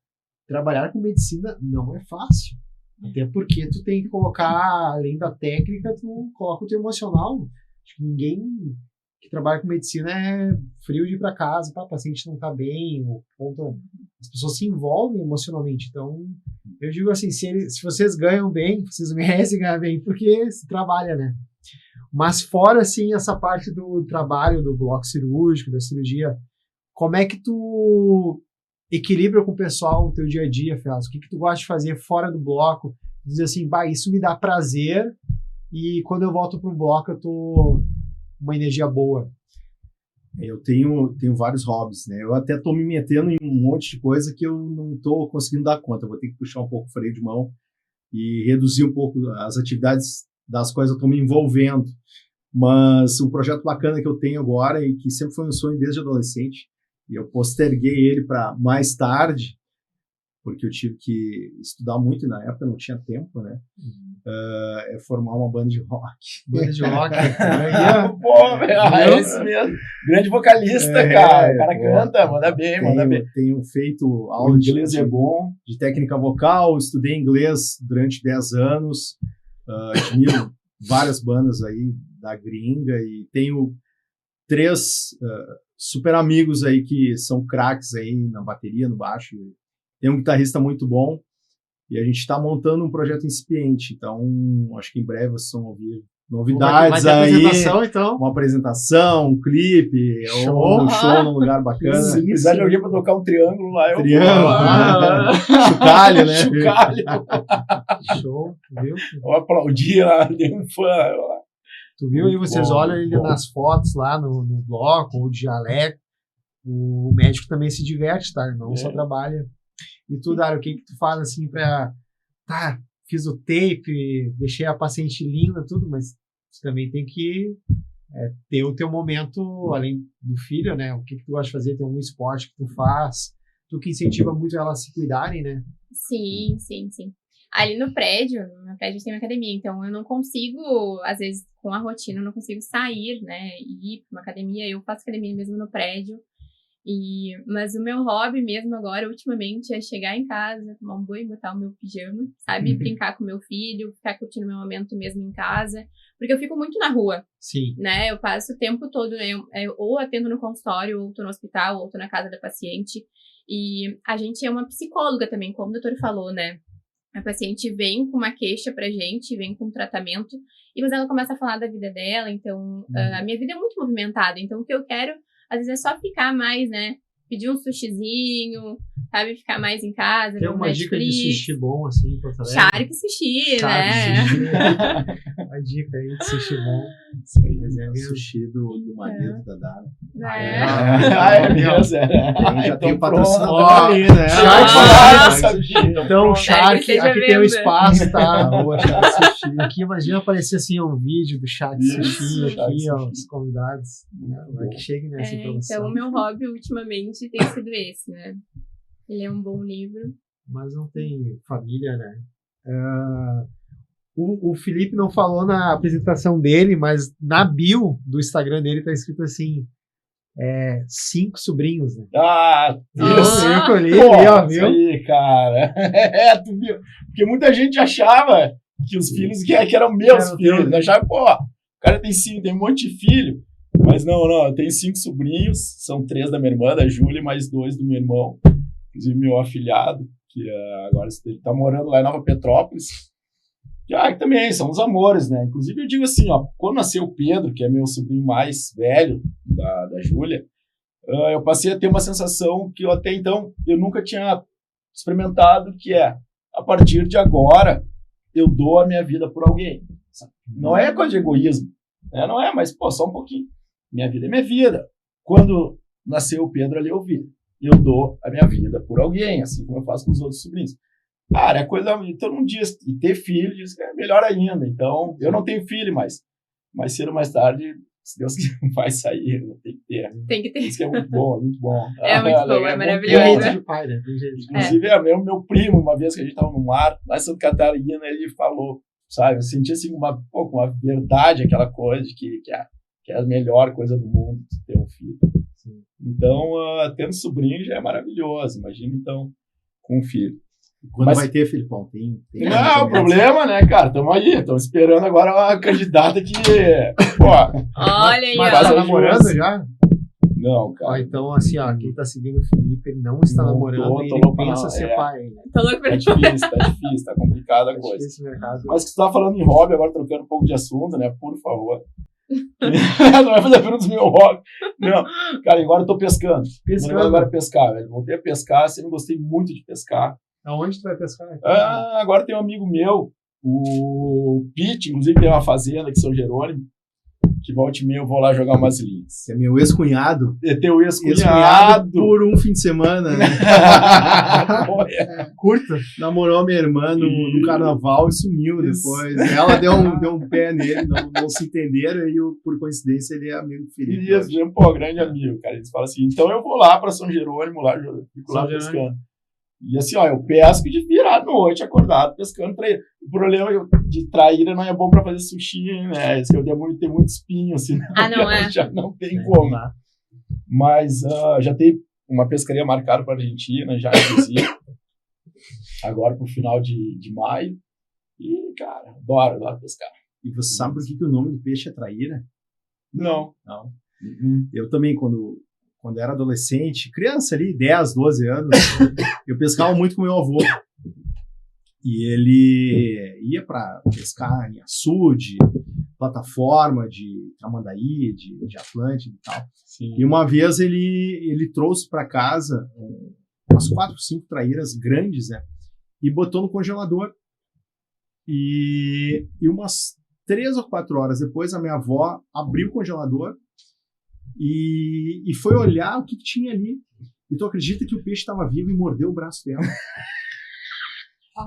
Trabalhar com medicina não é fácil. Até porque tu tem que colocar, além da técnica, tu coloca o teu emocional. Acho que ninguém que trabalha com medicina é frio de ir para casa, o paciente não tá bem, as pessoas se envolvem emocionalmente. Então, eu digo assim, se vocês ganham bem, vocês merecem ganhar bem, porque se trabalha, né? Mas fora, assim, essa parte do trabalho, do bloco cirúrgico, da cirurgia, como é que tu equilibra com o pessoal o teu dia a dia, Felas? O que tu gosta de fazer fora do bloco? dizer assim, isso me dá prazer e quando eu volto pro bloco eu tô uma energia boa? Eu tenho vários hobbies, né? Eu até tô me metendo em um monte de coisa que eu não tô conseguindo dar conta. Eu vou ter que puxar um pouco o freio de mão e reduzir um pouco as atividades das quais eu tô me envolvendo. Mas um projeto bacana que eu tenho agora e que sempre foi um sonho desde adolescente, e eu posterguei ele para mais tarde, porque eu tive que estudar muito e na época não tinha tempo, né? É formar uma banda de rock. Banda de rock. Pô, é esse mesmo. Grande vocalista, cara. O cara canta, manda bem. Tenho feito aula de inglês é bom. De técnica vocal, estudei inglês durante 10 anos, admiro várias bandas aí da gringa e tenho 3 super amigos aí que são craques aí na bateria, no baixo. Tem um guitarrista muito bom e a gente está montando um projeto incipiente, então acho que em breve vocês vão ouvir novidades aí, apresentação, então. uma apresentação, um clipe, um show num lugar bacana. Se precisar de alguém para tocar um triângulo lá, eu vou. Chocalho, né? Chocalho. Show, viu? Eu aplaudi lá, dei um fã. Tu viu aí, vocês olham ele nas fotos lá no bloco, ou de jaleco, o médico também se diverte, tá? Não só trabalha. E tu, Dário, o que tu faz assim pra... Tá, fiz o tape, deixei a paciente linda, tudo, mas tu também tem que ter o teu momento, além do filho, né? O que tu gosta de fazer? Tem algum esporte que tu faz? Tu que incentiva muito elas a se cuidarem, né? Sim. Ali no prédio tem uma academia, então eu não consigo, às vezes, com a rotina, eu não consigo sair, né? E ir pra uma academia, eu faço academia mesmo no prédio. Mas o meu hobby mesmo agora, ultimamente, é chegar em casa, tomar um banho, botar o meu pijama, sabe? Brincar com meu filho, ficar curtindo meu momento mesmo em casa. Porque eu fico muito na rua. Sim. Né? Eu passo o tempo todo, né? Eu ou atendo no consultório, ou tô no hospital, ou tô na casa da paciente. E a gente é uma psicóloga também, como o doutor falou, né? A paciente vem com uma queixa pra gente, vem com um tratamento, e mas ela começa a falar da vida dela, então a minha vida é muito movimentada, então o que eu quero, às vezes, é só ficar mais, né, pedir um sushizinho, sabe, ficar mais em casa, tem uma dica de sushi bom, assim, em Porto Alegre? Shark Sushi, né? A dica aí de sushi bom. Sushi do marido da Dara. Já tem patrocinador ali, né? Então, o Shark, aqui tem um espaço, tá? Rua Shark Sushi. Aqui, imagina aparecer assim um vídeo do Shark Sushi aqui, ó, os convidados. Vai que chegue nessa informação. Então, o meu hobby ultimamente tem sido esse, né? Ele é um bom livro. Mas não tem família, né? O Felipe não falou na apresentação dele, mas na bio do Instagram dele tá escrito assim, 5 sobrinhos, né? Eu colhi ali, ó, viu? Isso aí, cara. Tu viu? Porque muita gente achava que os filhos que eram meus filhos. Achava, o cara tem 5, tem um monte de filho. Mas não, eu tenho 5 sobrinhos, são 3 da minha irmã, da Júlia, e mais 2 do meu irmão. Inclusive meu afilhado, que agora ele tá morando lá em Nova Petrópolis. Que também são os amores, né? Inclusive eu digo assim, quando nasceu o Pedro, que é meu sobrinho mais velho da Júlia, eu passei a ter uma sensação que eu até então eu nunca tinha experimentado, que é, a partir de agora, eu dou a minha vida por alguém. Sabe? Não é coisa de egoísmo, né? Não é, mas só um pouquinho. Minha vida é minha vida. Quando nasceu o Pedro ali, eu vi. Eu dou a minha vida por alguém, assim como eu faço com os outros sobrinhos. Cara, é coisa... Todo mundo diz, e ter filho diz que é melhor ainda. Então, eu não tenho filho, mas mais cedo ou mais tarde, se Deus quiser, vai sair. Tem que ter. Tem que ter. Isso que é muito bom, é muito bom. É muito bom, é maravilhoso. Inclusive, meu primo, uma vez que a gente estava no mar, lá em Santa Catarina, ele falou, sabe, eu senti assim uma verdade, aquela coisa de que é a melhor coisa do mundo, ter um filho. Sim. Então, tendo sobrinho já é maravilhoso. Imagina, então, com um filho. Quando vai ter, Filipão? Tem não, o problema, né, cara? Estamos aí, estamos esperando agora uma candidata que... Olha aí, mas tá namorando já? Não, cara. Então, assim, quem tá seguindo o Felipe, ele não está namorando e ele pensa ser pai. Tô louco pra tá difícil, tá complicada a coisa. Mas que você tava falando em hobby, agora trocando um pouco de assunto, né? Por favor. Não vai fazer perguntas do meu hobby. Não, cara, agora eu tô pescando. Agora pescar, velho. Voltei a pescar, sempre gostei muito de pescar. Aonde tu vai pescar? Agora tem um amigo meu, o Pete, inclusive tem uma fazenda aqui em São Jerônimo, que volta e meia eu vou lá jogar umas linhas. É meu ex-cunhado. É teu ex-cunhado. Por um fim de semana, né? Curta. Namorou minha irmã no carnaval e sumiu depois. Ela deu um pé nele, não se entenderam, e por coincidência ele é amigo do Felipe. Isso, pô, grande amigo, cara. Eles falam assim, então eu vou lá pra São Jerônimo, lá, fico lá pescando. E assim, ó, eu pesco de virar à noite, acordado, pescando traíra. O problema de traíra não é bom pra fazer sushi, né? Isso que eu tem muito espinho, assim. Já não tem como. Mas já tem uma pescaria marcada pra Argentina, já, inclusive. Agora pro final de maio. E, cara, adoro pescar. E você sabe por que o nome do peixe é traíra? Não. Eu também, quando era adolescente, criança ali, 10, 12 anos, eu pescava muito com meu avô. E ele ia para pescar em açude, plataforma de Tramandaí, de Atlântida e tal. Sim. E uma vez ele trouxe para casa umas 4, 5 traíras grandes, né? E botou no congelador. E umas 3 ou 4 horas depois, a minha avó abriu o congelador e foi olhar o que tinha ali. E tu acredita que o peixe estava vivo e mordeu o braço dela?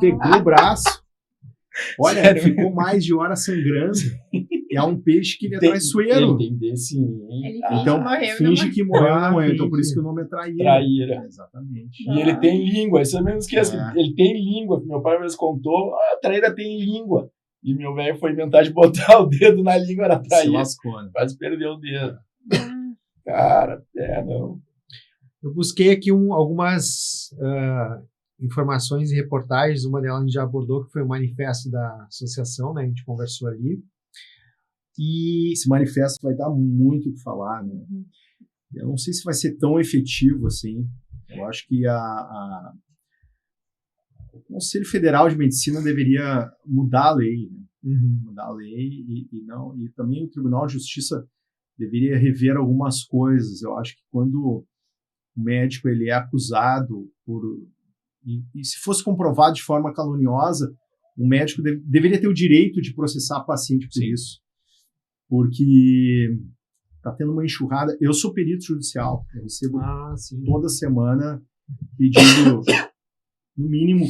Pegou o braço. Olha, sério? Ficou mais de hora sangrando. É um peixe que ele é traiçoeiro. Ele tem sim. Então, finge que morreu. Então, por isso que o nome é traíra. Traíra. Exatamente. E ele tem língua. Isso eu mesmo esqueço. Ele tem língua. Meu pai me contou. A traíra tem língua. E meu velho foi inventar de botar o dedo na língua, era traíra. Se lascou, né? Quase perdeu o dedo. Cara, não. Eu busquei aqui algumas informações e reportagens. Uma delas a gente já abordou, que foi o manifesto da associação, né? A gente conversou ali. E esse manifesto vai dar muito o que falar, né? Eu não sei se vai ser tão efetivo assim. Eu acho que o Conselho Federal de Medicina deveria mudar a lei, né? Mudar a lei e também o Tribunal de Justiça deveria rever algumas coisas. Eu acho que quando o médico ele é acusado e se fosse comprovado de forma caluniosa, o médico deveria ter o direito de processar a paciente por isso. Porque está tendo uma enxurrada. Eu sou perito judicial, eu recebo toda semana pedido, no mínimo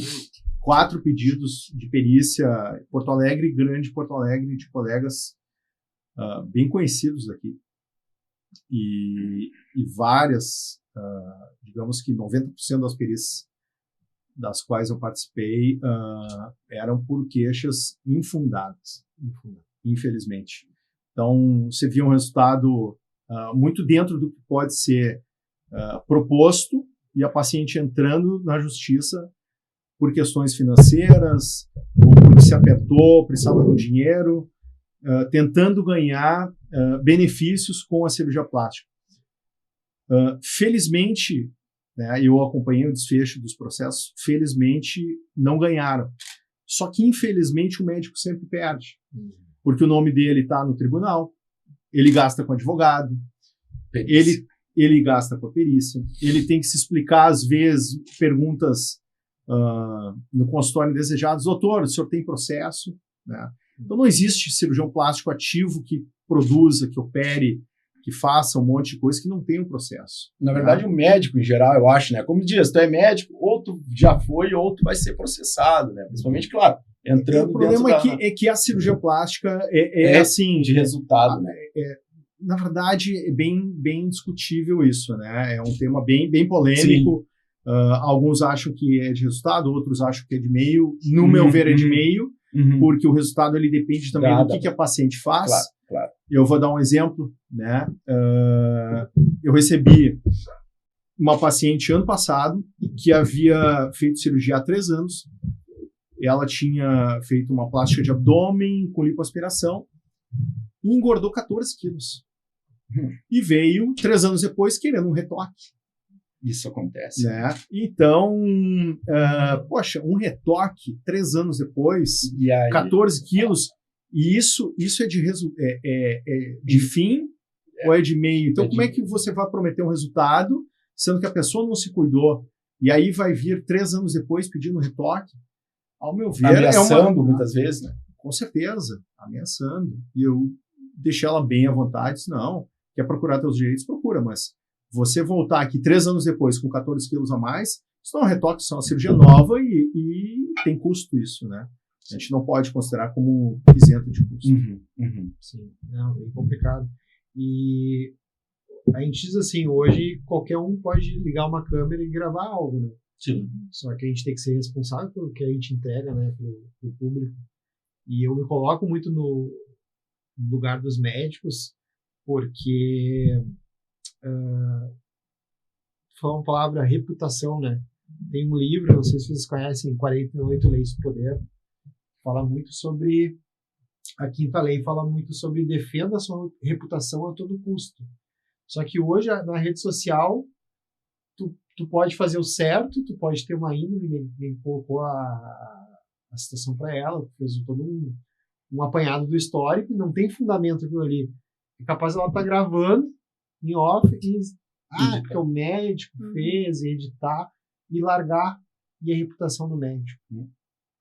4 pedidos de perícia, Porto Alegre, Grande Porto Alegre, de colegas bem conhecidos aqui. E várias, digamos que 90% das perícias das quais eu participei eram por queixas infundadas, infelizmente. Então, você via um resultado muito dentro do que pode ser proposto e a paciente entrando na justiça por questões financeiras, ou porque se apertou, precisava do dinheiro, tentando ganhar benefícios com a cirurgia plástica. Felizmente, né, eu acompanhei o desfecho dos processos, felizmente não ganharam. Só que, infelizmente, o médico sempre perde. Porque o nome dele está no tribunal, ele gasta com advogado, ele gasta com a perícia, ele tem que se explicar, às vezes, perguntas no consultório indesejadas. Doutor, o senhor tem processo? Né? Então não existe cirurgião plástico ativo que produza, que opere, que faça um monte de coisa que não tem um processo. Na verdade, o médico, em geral, eu acho, né? Como diz, tu é médico, ou tu já foi, ou tu vai ser processado, né? Principalmente, claro, entrando. O problema é que a cirurgia plástica é assim... De resultado, né? Na verdade, é bem discutível isso, né? É um tema bem polêmico. Alguns acham que é de resultado, outros acham que é de meio. No meu ver, é de meio, porque o resultado ele depende também do que a paciente faz. Claro. Eu vou dar um exemplo, né? Eu recebi uma paciente ano passado que havia feito cirurgia há 3 anos. Ela tinha feito uma plástica de abdômen com lipoaspiração e engordou 14 quilos. E veio 3 anos depois querendo um retoque. Isso acontece. Né? Então, poxa, um retoque 3 anos depois, 14 quilos, e isso é de fim ou é de meio? Então, como é que você vai prometer um resultado, sendo que a pessoa não se cuidou? E aí vai vir 3 anos depois pedindo retoque. Ao meu ver, ameaçando muitas vezes, né? Com certeza, ameaçando. E eu deixei ela bem à vontade, disse, não, quer procurar teus direitos, procura, mas você voltar aqui 3 anos depois com 14 quilos a mais, isso não é um retoque, isso é uma cirurgia nova e tem custo isso, né? A gente não pode considerar como isento de custo. Sim, não, bem complicado. E a gente diz assim, hoje qualquer um pode ligar uma câmera e gravar algo, né? Sim. Só que a gente tem que ser responsável pelo que a gente entrega, né, pro público. E eu me coloco muito no lugar dos médicos, porque foi uma palavra reputação, né? Tem um livro, não sei se vocês conhecem, 48 Leis do Poder, fala muito sobre a quinta lei, fala muito sobre defenda a sua reputação a todo custo. Só que hoje, na rede social, tu pode fazer o certo, tu pode ter uma índole, nem colocou a situação para ela, fez todo um apanhado do histórico, não tem fundamento aquilo ali. É capaz ela estar gravando em off e porque o médico fez, e editar, e largar, e a reputação do médico.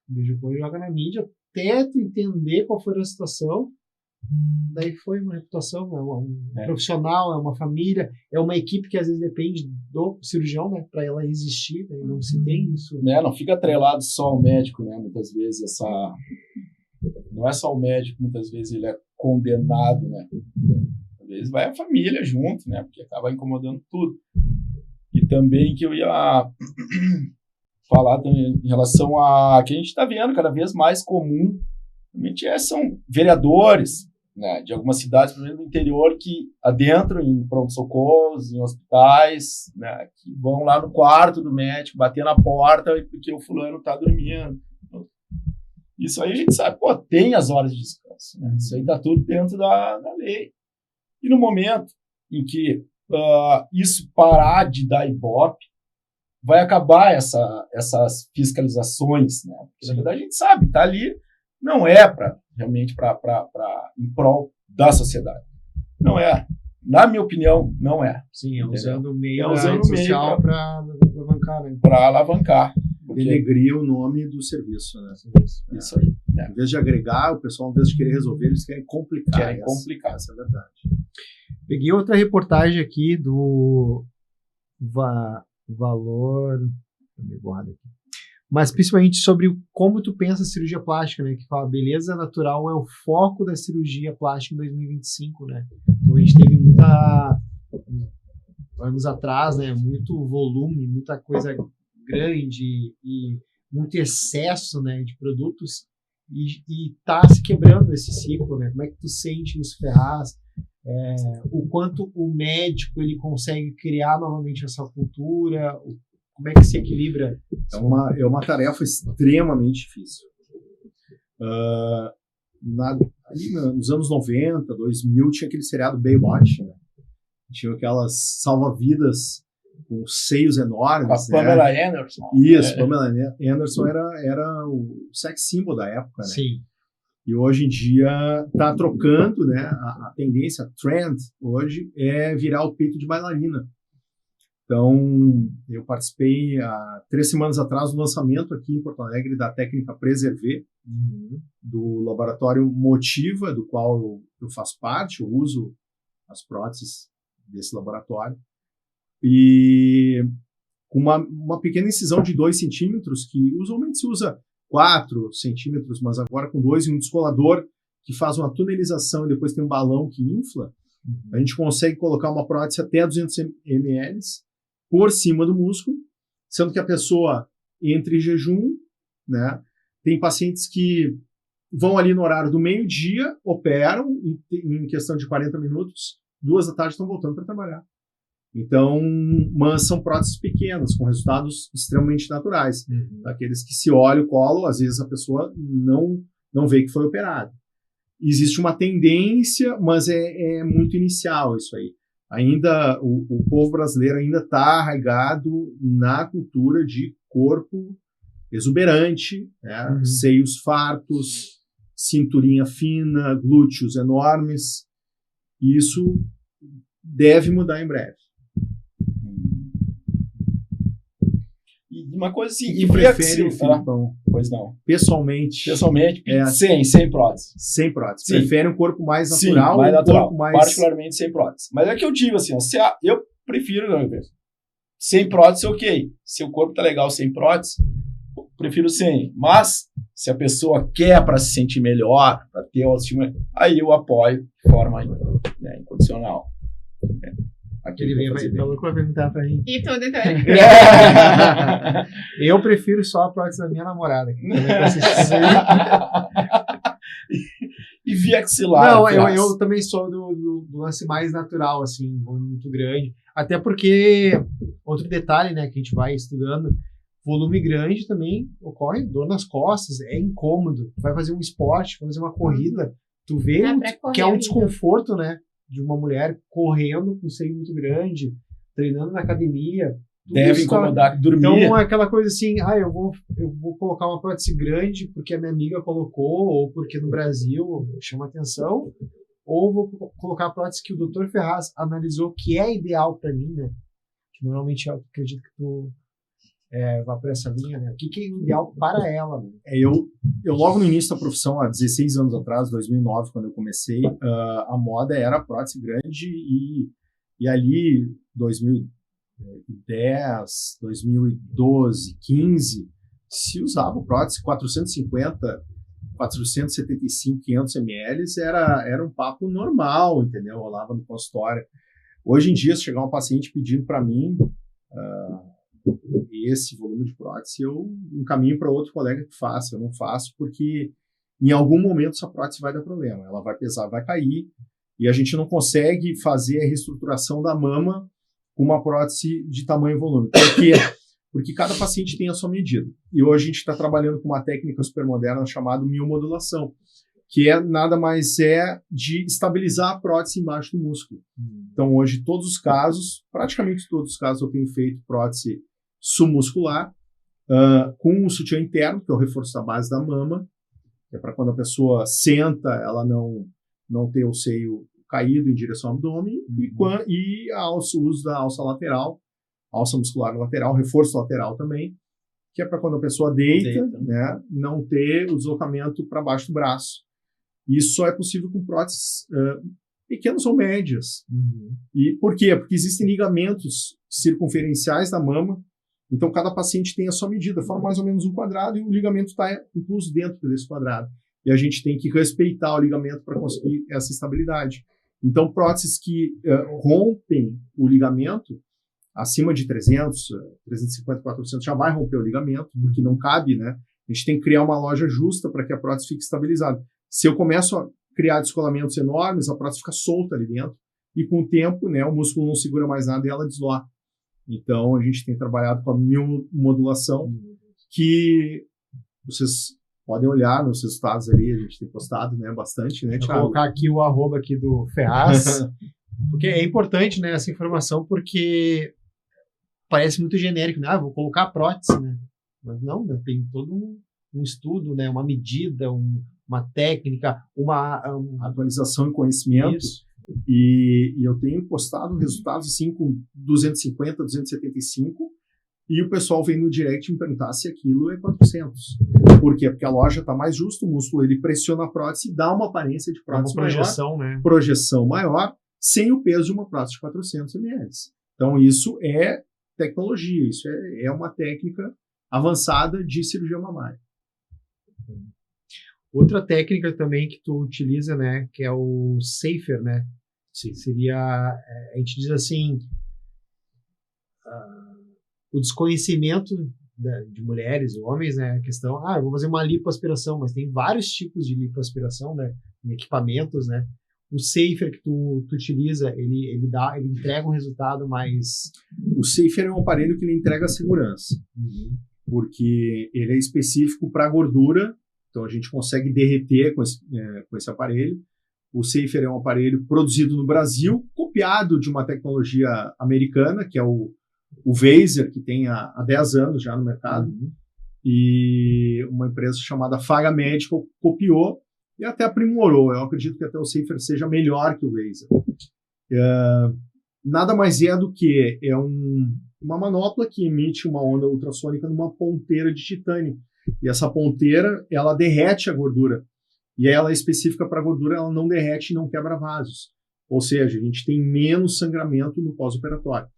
Depois joga na mídia, até tu entender qual foi a situação, daí foi uma reputação, é um profissional, é uma família, é uma equipe que às vezes depende do cirurgião, né, para ela existir, né, não se tem isso. Não fica atrelado só ao médico, né, muitas vezes não é só o médico, muitas vezes ele é condenado, né, às vezes vai a família junto, né, porque acaba incomodando tudo. E também que eu ia falar também em relação a que a gente está vendo cada vez mais comum, realmente são vereadores, né, de algumas cidades, por exemplo, do interior, que adentram em pronto-socorros, em hospitais, né, que vão lá no quarto do médico, bater na porta porque o fulano está dormindo. Isso aí a gente sabe, tem as horas de descanso, né? Isso aí está tudo dentro da lei. E no momento em que isso parar de dar ibope, vai acabar essas fiscalizações, né? Porque, na verdade, a gente sabe, está ali, não é realmente em prol da sociedade. Não é. Na minha opinião, não é. Sim, usando o meio da rede social para alavancar, né? Para alavancar. Denegrir o nome do serviço, né? Isso aí. Em vez de agregar, o pessoal, em vez de querer resolver, eles querem complicar. Essa é a verdade. Peguei outra reportem aqui do Valor... Mas principalmente sobre como tu pensa a cirurgia plástica, né? Que fala, beleza natural é o foco da cirurgia plástica em 2025, né? Então a gente teve anos atrás, né? Muito volume, muita coisa grande e muito excesso, né? De produtos e tá se quebrando esse ciclo, né? Como é que tu sente isso, Ferraz? O quanto o médico ele consegue criar novamente essa cultura? Como é que se equilibra? É uma tarefa extremamente difícil. Ali nos anos 90, 2000, tinha aquele seriado Baywatch, né? Tinha aquelas salva-vidas com seios enormes. Com a Pamela Anderson. Isso, Pamela Anderson era o sex symbol da época, né? Sim. E hoje em dia está trocando, né? A tendência, a trend hoje é virar o peito de bailarina. Então, eu participei há 3 semanas atrás do lançamento aqui em Porto Alegre da técnica Preserver, do laboratório Motiva, do qual eu faço parte, eu uso as próteses desse laboratório. E com uma pequena incisão de 2 centímetros, que usualmente se usa 4 centímetros, mas agora com 2 e um descolador que faz uma tunelização e depois tem um balão que infla, a gente consegue colocar uma prótese até 200 ml por cima do músculo, sendo que a pessoa entra em jejum, né? Tem pacientes que vão ali no horário do meio-dia, operam em questão de 40 minutos, 2 da tarde estão voltando para trabalhar. Então, mas são próteses pequenas, com resultados extremamente naturais. Daqueles que se olha o colo, às vezes a pessoa não vê que foi operada. Existe uma tendência, mas é muito inicial isso aí. Ainda o povo brasileiro ainda está arraigado na cultura de corpo exuberante, né? Seios fartos, cinturinha fina, glúteos enormes. Isso deve mudar em breve. uma coisa assim. E prefere, Filipão? Pois não. Pessoalmente, 100 prótese. Sem prótese. Sim. Prefere um corpo mais natural? Sim, mais natural. Corpo mais... Particularmente sem prótese. Mas é que eu digo assim, ó, eu prefiro, sem prótese, ok. Se o corpo tá legal sem prótese, prefiro sem. Mas, se a pessoa quer para se sentir melhor, para ter autoestima, aí eu apoio de forma incondicional. Ele veio pra perguntar pra mim. E tudo, então. Eu prefiro só a prótese da minha namorada. E via axilar. Não, eu também sou do lance mais natural, assim, muito grande. Até porque, outro detalhe, né, que a gente vai estudando, volume grande também ocorre dor nas costas, é incômodo. Vai fazer um esporte, vai fazer uma corrida, tu vê que é um desconforto, né, de uma mulher correndo com seio muito grande, treinando na academia. Deve incomodar, dormir. Então, é aquela coisa assim, eu vou colocar uma prótese grande porque a minha amiga colocou, ou porque no Brasil chama atenção, ou vou colocar a prótese que o Dr. Ferraz analisou que é ideal para mim, né? Que normalmente eu acredito que tu vá para essa linha, né? O que é ideal para ela, né? Eu logo no início da profissão, há 16 anos atrás, 2009, quando eu comecei, a moda era prótese grande e ali, 2010, 2012, 15, se usava prótese 450, 475, 500 ml, era um papo normal, entendeu? Rolava no consultório. Hoje em dia, se chegar um paciente pedindo para mim esse volume de prótese, eu encaminho para outro colega que faça. Eu não faço porque em algum momento essa prótese vai dar problema. Ela vai pesar, vai cair, e a gente não consegue fazer a reestruturação da mama com uma prótese de tamanho e volume. Por quê? Porque cada paciente tem a sua medida. E hoje a gente está trabalhando com uma técnica super moderna chamada miomodulação, que nada mais de estabilizar a prótese embaixo do músculo. Então hoje praticamente todos os casos eu tenho feito prótese submuscular, com um sutiã interno, que é o reforço da base da mama, que é para quando a pessoa senta, ela não ter o seio caído em direção ao abdômen, e o uso da alça lateral, alça muscular lateral, reforço lateral também, que é para quando a pessoa deita, né, não ter o deslocamento para baixo do braço. Isso só é possível com próteses pequenas ou médias. E por quê? Porque existem ligamentos circunferenciais da mama, então cada paciente tem a sua medida, forma mais ou menos um quadrado, e o ligamento está incluso dentro desse quadrado. E a gente tem que respeitar o ligamento para conseguir essa estabilidade. Então, próteses que rompem o ligamento, acima de 300, 350, 400, já vai romper o ligamento, porque não cabe, né? A gente tem que criar uma loja justa para que a prótese fique estabilizada. Se eu começo a criar descolamentos enormes, a prótese fica solta ali dentro, e com o tempo, né, o músculo não segura mais nada e ela desloca. Então, a gente tem trabalhado com a miomodulação, que vocês podem olhar nos resultados ali, a gente tem postado, né, bastante, né, Thiago? Vou colocar aqui o arroba aqui do Ferraz, porque é importante, né, essa informação, porque parece muito genérico, né? Vou colocar a prótese, né? Mas não, né? Tem todo um estudo, né, uma medida, uma técnica, uma atualização em conhecimento. Isso. E eu tenho postado resultados assim com 250, 275, e o pessoal vem no direct me perguntar se aquilo é 400. Por quê? Porque a loja está mais justa, o músculo ele pressiona a prótese e dá uma aparência de prótese projeção, maior, né? Projeção maior, sem o peso de uma prótese de 400 ml. Então isso é tecnologia, isso é uma técnica avançada de cirurgia mamária. Outra técnica também que tu utiliza, né, que é o SAFER, né? Sim. Seria, a gente diz assim, o desconhecimento de mulheres e homens, né, a questão, eu vou fazer uma lipoaspiração, mas tem vários tipos de lipoaspiração, né, em equipamentos, né? O SAFER que tu utiliza, ele entrega um resultado mais... O SAFER é um aparelho que ele entrega segurança, porque ele é específico para gordura. Então, a gente consegue derreter com esse aparelho. O SAFER é um aparelho produzido no Brasil, copiado de uma tecnologia americana, que é o Vaser, que tem há 10 anos já no mercado. E uma empresa chamada Faga Medical copiou e até aprimorou. Eu acredito que até o SAFER seja melhor que o Vaser. Nada mais é do que uma manopla que emite uma onda ultrassônica numa ponteira de titânio. E essa ponteira, ela derrete a gordura. E aí ela é específica para a gordura, ela não derrete e não quebra vasos. Ou seja, a gente tem menos sangramento no pós-operatório.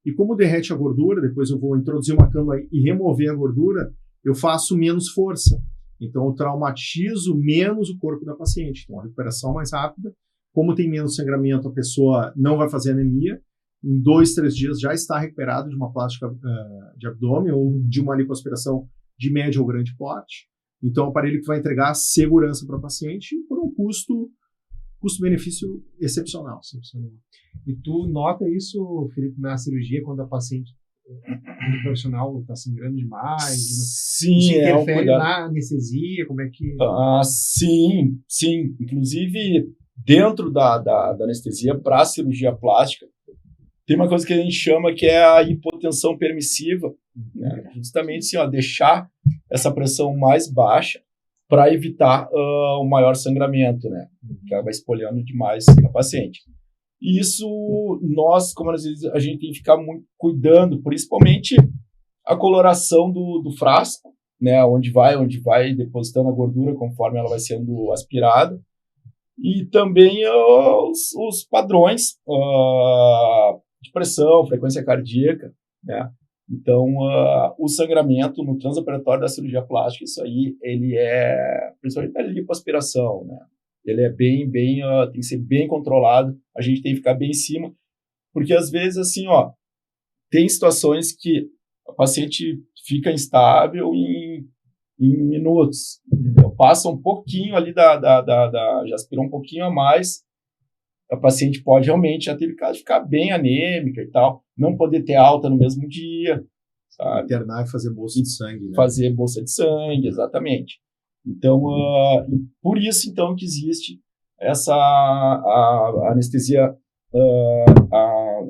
E como derrete a gordura, depois eu vou introduzir uma cânula e remover a gordura, eu faço menos força. Então eu traumatizo menos o corpo da paciente. Então a recuperação é mais rápida. Como tem menos sangramento, a pessoa não vai fazer anemia. Em 2, 3 dias já está recuperado de uma plástica de abdômen ou de uma lipoaspiração de médio ou grande porte. Então, é um aparelho que vai entregar segurança para o paciente por um custo-benefício excepcional. E tu nota isso, Felipe, na cirurgia, quando a paciente, o profissional está sangrando demais? Sim, isso interfere cuidado. na anestesia? Como é que... Sim. Inclusive, dentro da anestesia para a cirurgia plástica, tem uma coisa que a gente chama que é a hipotensão permissiva, né? Justamente assim, deixar essa pressão mais baixa para evitar o maior sangramento, né? Que ela vai espolhando demais a paciente. E isso, nós, como às vezes, a gente tem que ficar muito cuidando, principalmente a coloração do frasco, né? Onde vai depositando a gordura conforme ela vai sendo aspirada. E também os padrões de pressão, frequência cardíaca, né? Então, o sangramento no transoperatório da cirurgia plástica, isso aí, ele é, principalmente na lipoaspiração, né? Ele é tem que ser bem controlado, a gente tem que ficar bem em cima, porque às vezes, assim, tem situações que a paciente fica instável em minutos, entendeu? Passa um pouquinho ali já aspirou um pouquinho a mais, a paciente pode realmente já ter ficar bem anêmica e tal, não poder ter alta no mesmo dia, sabe? Internar e fazer bolsa de sangue, né? Fazer bolsa de sangue, exatamente. Então, por isso, então, que existe essa a anestesia,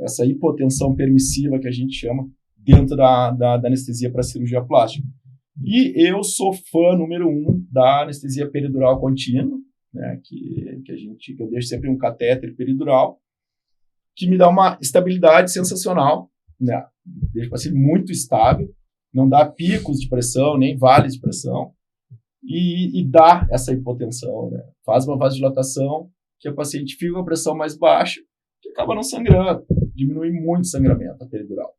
essa hipotensão permissiva que a gente chama dentro da anestesia para cirurgia plástica. E eu sou fã número 1 da anestesia peridural contínua, né, que eu deixo sempre um catéter peridural, que me dá uma estabilidade sensacional, né, deixa o paciente muito estável, não dá picos de pressão, nem vales de pressão, e dá essa hipotensão, né, faz uma vasodilatação, que a paciente fica com a pressão mais baixa, que acaba não sangrando, diminui muito o sangramento a peridural.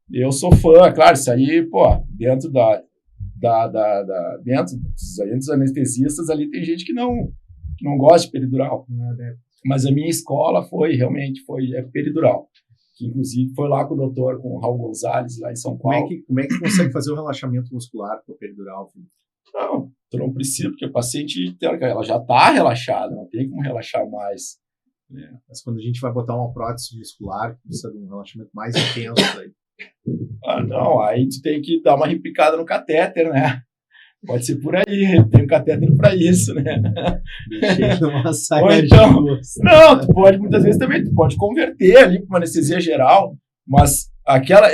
Eu sou fã, claro, isso aí, dentro dentro dos anestesistas ali tem gente que não gosta de peridural, mas a minha escola realmente foi peridural, que inclusive foi lá com o Raul Gonzalez, lá em São Paulo. Como é que consegue fazer o relaxamento muscular com o peridural, Felipe? Não, tu não precisa, porque a paciente, ela já está relaxada, não tem como relaxar mais. Mas quando a gente vai botar uma prótese muscular, precisa de um relaxamento mais intenso aí. Não, aí tu tem que dar uma repicada no catéter, né? Pode ser por aí, tem um catéter para isso, né? Ou então, não, tu pode, muitas vezes também, tu pode converter ali para uma anestesia geral, mas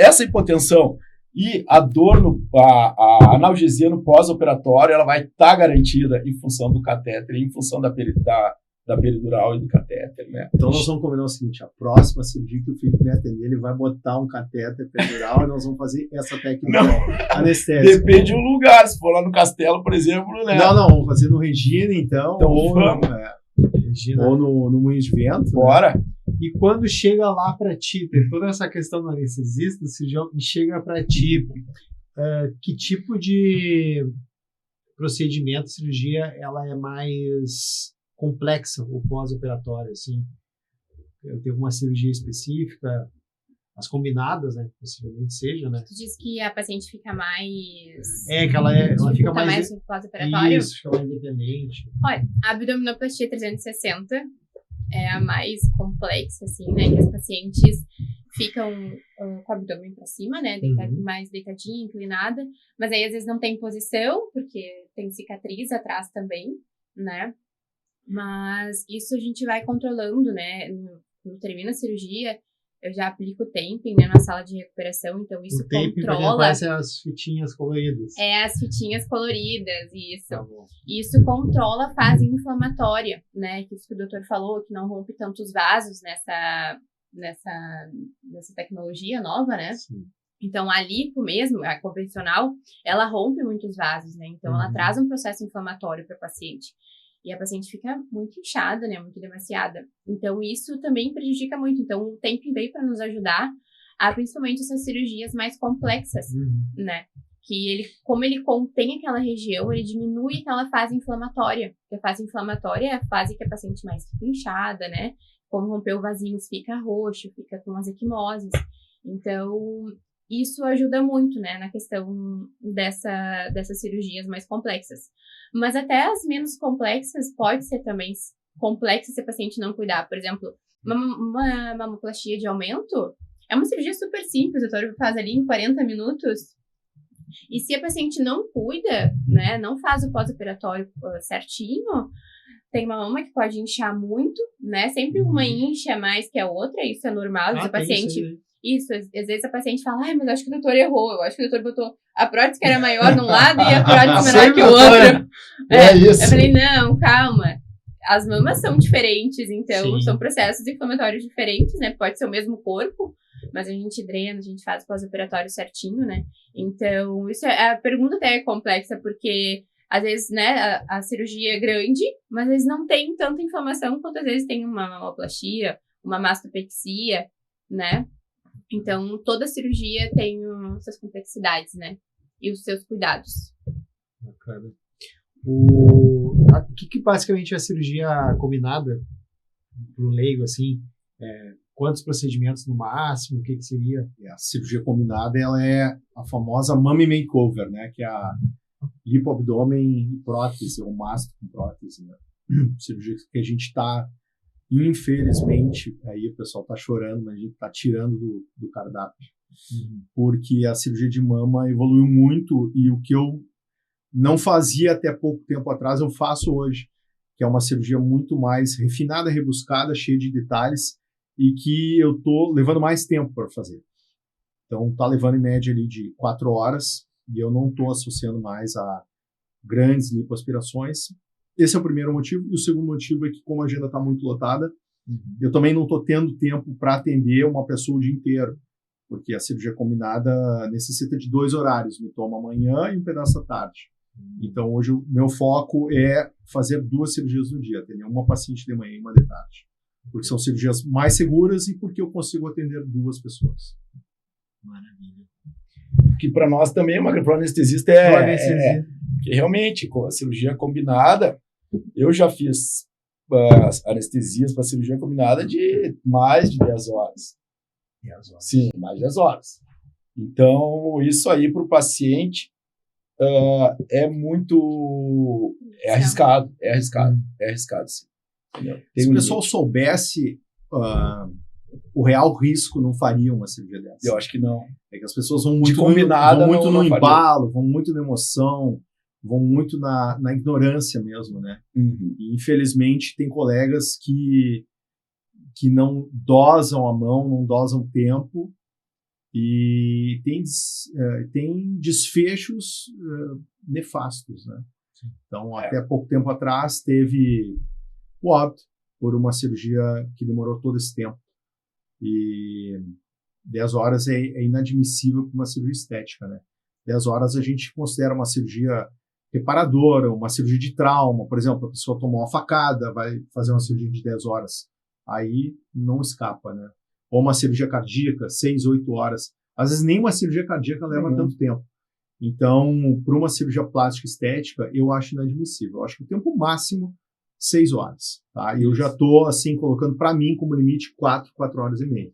essa hipotensão e a dor, a analgesia no pós-operatório, ela vai estar garantida em função do catéter, em função da peridural e do catéter, né? Então nós vamos combinar o seguinte, a próxima cirurgia que o Felipe me atender, ele vai botar um catéter peridural e nós vamos fazer essa técnica anestésica. Depende do lugar, se for lá no Castelo, por exemplo, né? Não, vamos fazer no Regina, então Regina. Ou no Moinhos de Vento. Bora! Né? E quando chega lá para ti, tem toda essa questão do anestesista, o cirurgião, e chega para ti, que tipo de procedimento, cirurgia, ela é mais complexa, o pós-operatório, assim? Eu tenho uma cirurgia específica, as combinadas, né, possivelmente seja, né? Tu diz que a paciente fica mais... que ela fica mais no pós-operatório? Isso, fica mais independente. Olha, a abdominoplastia 360 é a mais complexa, assim, né, que as pacientes ficam com o abdômen para cima, né, mais deitadinha, inclinada, mas aí às vezes não tem posição, porque tem cicatriz atrás também, né, mas isso a gente vai controlando, né, quando termina a cirurgia, eu já aplico o tamping, né, na sala de recuperação, então isso o tamping, controla... parece as fitinhas coloridas. As fitinhas coloridas, isso. Tá, isso controla a fase inflamatória, né, que isso que o doutor falou, que não rompe tantos vasos nessa tecnologia nova, né? Sim. Então, a lipo mesmo, a convencional, ela rompe muitos vasos, né? Então, ela traz um processo inflamatório para a paciente. E a paciente fica muito inchada, né? Muito demasiada. Então, isso também prejudica muito. Então, o Temping veio para nos ajudar a, principalmente, essas cirurgias mais complexas, né? Que ele, como ele contém aquela região, ele diminui aquela fase inflamatória. Porque a fase inflamatória é a fase que a paciente mais fica inchada, né? Como rompeu vasinhos, fica roxo, fica com as equimoses. Então, isso ajuda muito, né, na questão dessas cirurgias mais complexas. Mas até as menos complexas pode ser também complexa se a paciente não cuidar. Por exemplo, uma mamoplastia de aumento é uma cirurgia super simples, o doutor faz ali em 40 minutos. E se a paciente não cuida, né, não faz o pós-operatório certinho, tem uma mama que pode inchar muito, né, sempre uma incha mais que a outra, isso é normal, a paciente... Isso, às vezes a paciente fala, mas eu acho que o doutor errou, eu acho que o doutor botou a prótese que era maior num lado e a prótese menor que o outro. Isso. Eu falei, não, calma. As mamas são diferentes, então são processos inflamatórios diferentes, né? Pode ser o mesmo corpo, mas a gente drena, a gente faz o pós-operatório certinho, né? Então, isso a pergunta até é complexa, porque às vezes, né, a cirurgia é grande, mas às vezes não tem tanta inflamação quanto às vezes tem uma mamoplastia, uma mastopexia, né? Então, toda cirurgia tem suas complexidades, né? E os seus cuidados. Bacana. O que basicamente é a cirurgia combinada, para o leigo, assim? Quantos procedimentos no máximo? O que seria? A cirurgia combinada, ela é a famosa mummy makeover, né? Que é a lipoabdômen e prótese, ou masto com prótese, né? Cirurgia que a gente está... Infelizmente, aí o pessoal tá chorando, mas a gente tá tirando do cardápio. Porque a cirurgia de mama evoluiu muito e o que eu não fazia até pouco tempo atrás, eu faço hoje, que é uma cirurgia muito mais refinada, rebuscada, cheia de detalhes e que eu tô levando mais tempo para fazer. Então, tá levando em média ali de 4 horas e eu não tô associando mais a grandes lipoaspirações. Esse é o primeiro motivo. E o segundo motivo é que, como a agenda está muito lotada, eu também não estou tendo tempo para atender uma pessoa o dia inteiro, porque a cirurgia combinada necessita de 2 horários. Me toma amanhã e um pedaço da tarde. Então, hoje, o meu foco é fazer 2 cirurgias no dia, atender uma paciente de manhã e uma de tarde. Porque são cirurgias mais seguras e porque eu consigo atender 2 pessoas. Maravilha. Que para nós também, para o anestesista, porque realmente, com a cirurgia combinada, eu já fiz anestesias para cirurgia combinada de mais de 10 horas. 10 horas. Sim, mais de 10 horas. Então, isso aí para o paciente é muito... É arriscado, sim. Se o pessoal soubesse o real risco, não faria uma cirurgia dessa. Eu acho que não. É que as pessoas vão muito no embalo, vão muito na emoção, vão muito na ignorância mesmo, né? E, infelizmente, tem colegas que não dosam a mão, não dosam o tempo e tem desfechos nefastos, né? Então, até pouco tempo atrás, teve o óbito por uma cirurgia que demorou todo esse tempo. E 10 horas é inadmissível para uma cirurgia estética, né? 10 horas a gente considera uma cirurgia reparadora, uma cirurgia de trauma. Por exemplo, a pessoa tomou uma facada, vai fazer uma cirurgia de 10 horas. Aí não escapa, né? Ou uma cirurgia cardíaca, 6, 8 horas. Às vezes nem uma cirurgia cardíaca leva tanto tempo. Então, para uma cirurgia plástica estética, eu acho inadmissível. Eu acho que o tempo máximo 6 horas, tá? E eu já estou, assim, colocando para mim como limite 4 horas e meia.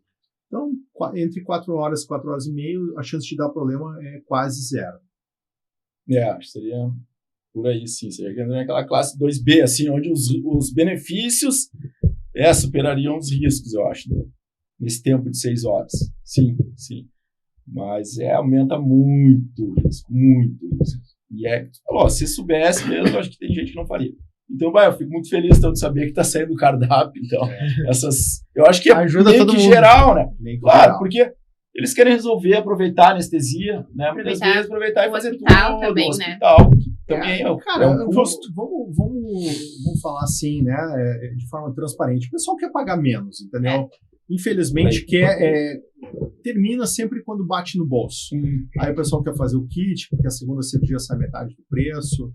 Então, entre 4 horas e 4 horas e meia, a chance de dar problema é quase zero. Acho que seria por aí, sim. Seria naquela classe 2B, assim, onde os benefícios superariam os riscos, eu acho, nesse tempo de 6 horas. Sim. Mas aumenta muito o risco, muito risco. E se soubesse mesmo, eu acho que tem gente que não faria. Então, eu fico muito feliz de saber que está saindo do cardápio. Então, eu acho que ajuda meio todo que mundo. Geral, né? Claro, geral. Porque eles querem resolver, aproveitar a anestesia, né? Muitas vezes aproveitar e fazer tudo também, no hospital. Né? Também Cara, um custo. Vamos falar assim, né? De forma transparente. O pessoal quer pagar menos, entendeu? infelizmente, termina sempre quando bate no bolso. Aí o pessoal quer fazer o kit, porque a segunda cirurgia sai metade do preço.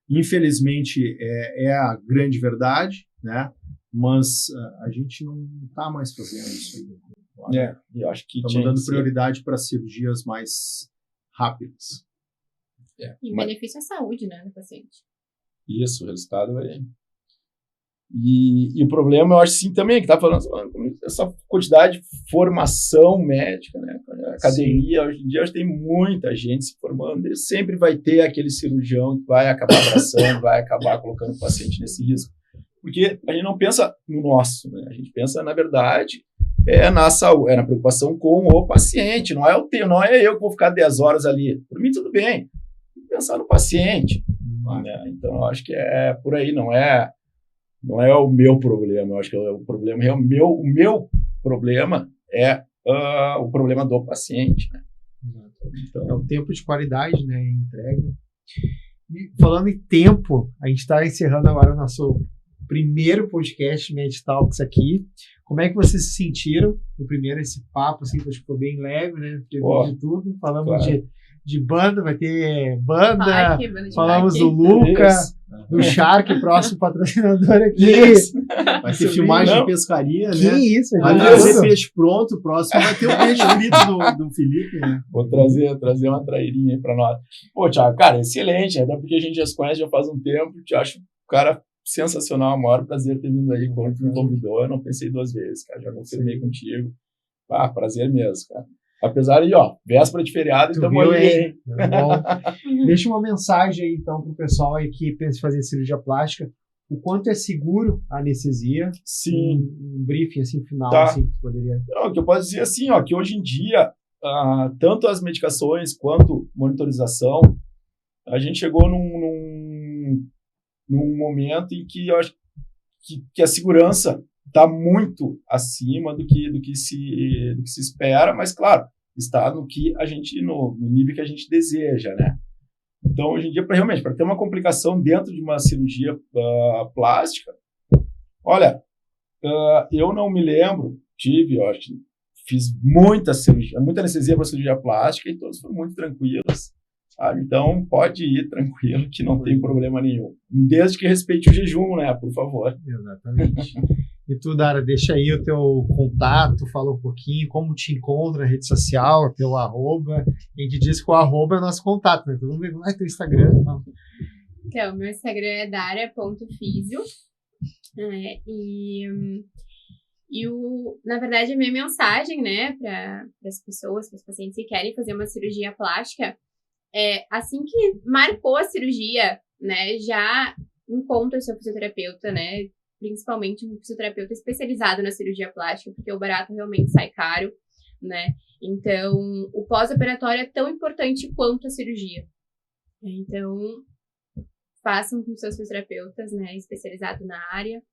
Infelizmente, é a grande verdade, né? Mas a gente não está mais fazendo isso aí. Eu acho que estamos dando prioridade para cirurgias mais rápidas. E o benefício é a saúde, né, do paciente. Isso, o resultado vai... E o problema, eu acho sim também, que tá falando essa quantidade de formação médica, né? A academia, hoje em dia, tem muita gente se formando, e sempre vai ter aquele cirurgião que vai acabar abraçando, vai acabar colocando o paciente nesse risco. Porque a gente não pensa no nosso, né? A gente pensa, na verdade, na saúde, na preocupação com o paciente, não é eu que vou ficar 10 horas ali. Por mim, tudo bem. Pensar no paciente. Né? Então, eu acho que é por aí, não é o meu problema. Eu acho que o problema é o meu problema é o problema do paciente. Né? Então, é o tempo de qualidade, né? Entrega. E falando em tempo, a gente está encerrando agora o nosso primeiro podcast MedTalks aqui. Como é que vocês se sentiram? No primeiro, esse papo, assim, que ficou bem leve, né? Teve de tudo. Falamos de banda, vai ter banda. Falamos do Luca, do Shark, próximo patrocinador aqui. Vai ter filmagem de pescaria, né? Que isso? Vai trazer peixe pronto, o próximo vai ter o peixe frito do Felipe, né? Vou trazer uma trairinha aí pra nós. Pô, Thiago, cara, excelente, até porque a gente já se conhece já faz um tempo, te acho um cara sensacional, o maior prazer ter vindo aí quando me convidou, eu não pensei 2 vezes, cara, já confirmei contigo. Prazer mesmo, cara. Apesar de, véspera de feriado, estamos aí, hein? Bom. Deixa uma mensagem aí, então, pro pessoal aí que pensa em fazer cirurgia plástica. O quanto é seguro a anestesia? Sim. Um briefing, assim, final, tá. assim, que poderia... O que eu posso dizer, assim, que hoje em dia, tanto as medicações quanto monitorização, a gente chegou num momento em que eu acho que a segurança está muito acima do que se espera, mas, claro, está no nível que a gente deseja, né? Então, hoje em dia, para ter uma complicação dentro de uma cirurgia plástica, olha, eu não me lembro, fiz muita anestesia para cirurgia plástica e todas foram muito tranquilas, sabe? Então, pode ir tranquilo, que não tem problema nenhum. Desde que respeite o jejum, né? Por favor. Exatamente. E tu, Dara, deixa aí o teu contato, fala um pouquinho, como te encontra na rede social, teu arroba. A gente diz que o arroba é o nosso contato, né? Todo mundo vê lá teu Instagram e tal. Então, meu Instagram é dara.fisio. Na verdade, a minha mensagem, né, para as pessoas, para os pacientes que querem fazer uma cirurgia plástica, assim que marcou a cirurgia, né, já encontra o seu fisioterapeuta, né, principalmente um fisioterapeuta especializado na cirurgia plástica, porque o barato realmente sai caro, né, então o pós-operatório é tão importante quanto a cirurgia. Então, façam com seus fisioterapeutas, né, especializados na área,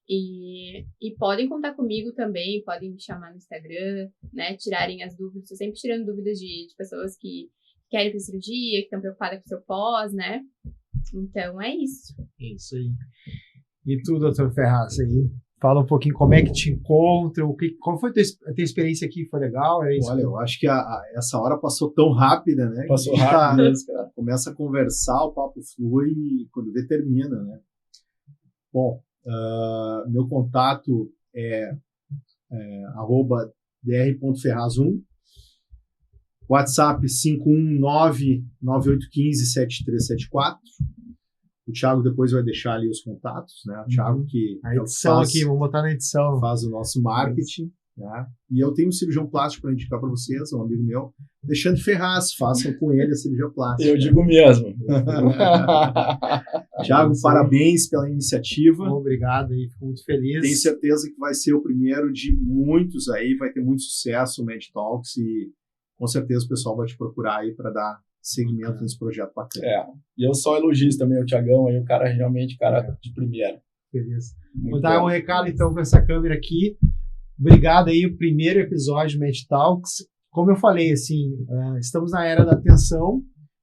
e podem contar comigo também, podem me chamar no Instagram, né, tirarem as dúvidas, estou sempre tirando dúvidas de pessoas que querem fazer cirurgia, que estão preocupadas com o seu pós, né, então é isso. É isso aí. E tu, doutor Ferraz, aí, fala um pouquinho como é que te encontra, qual foi a tua experiência aqui, foi legal? Olha, eu acho que essa hora passou tão rápida, né? Passou rápido mesmo, cara. Começa a conversar, o papo flui e quando vê termina, né? Bom, meu contato é @dr.ferraz1, WhatsApp 519-9815-7374. O Thiago depois vai deixar ali os contatos, né? O Thiago que a edição aqui, vamos botar na edição. Faz o nosso marketing, né? E eu tenho um cirurgião plástico para indicar para vocês, um amigo meu, Alexandre Ferraz, façam com ele a cirurgia plástica. Eu digo mesmo. Thiago, parabéns pela iniciativa. Obrigado, e fico muito feliz. Tenho certeza que vai ser o primeiro de muitos aí, vai ter muito sucesso o MedTalks e com certeza o pessoal vai te procurar aí para dar segmento nesse projeto bacana. E eu só elogio também o Thiagão, aí o cara realmente de primeira. Beleza. Vou dar um recado então com essa câmera aqui. Obrigado aí, o primeiro episódio do MedTalks. Como eu falei, assim, estamos na era da atenção,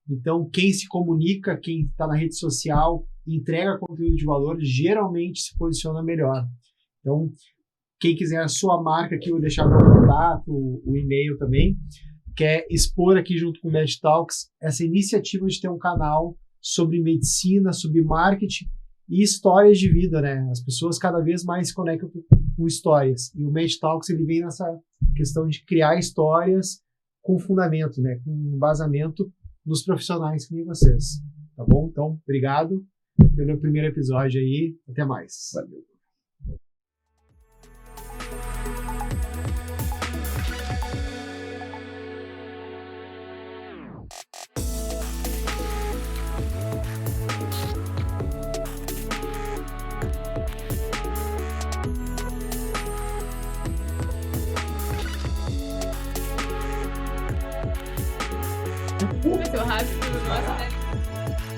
então quem se comunica, quem está na rede social, entrega conteúdo de valor, geralmente se posiciona melhor. Então, quem quiser a sua marca aqui, eu vou deixar meu contato, o e-mail também, quer expor aqui junto com o MedTalks essa iniciativa de ter um canal sobre medicina, sobre marketing e histórias de vida, né? As pessoas cada vez mais se conectam com histórias. E o MedTalks, ele vem nessa questão de criar histórias com fundamento, né? Com embasamento nos profissionais que nem vocês. Tá bom? Então, obrigado pelo primeiro episódio aí. Até mais. Valeu. Muito rápido, nossa, né?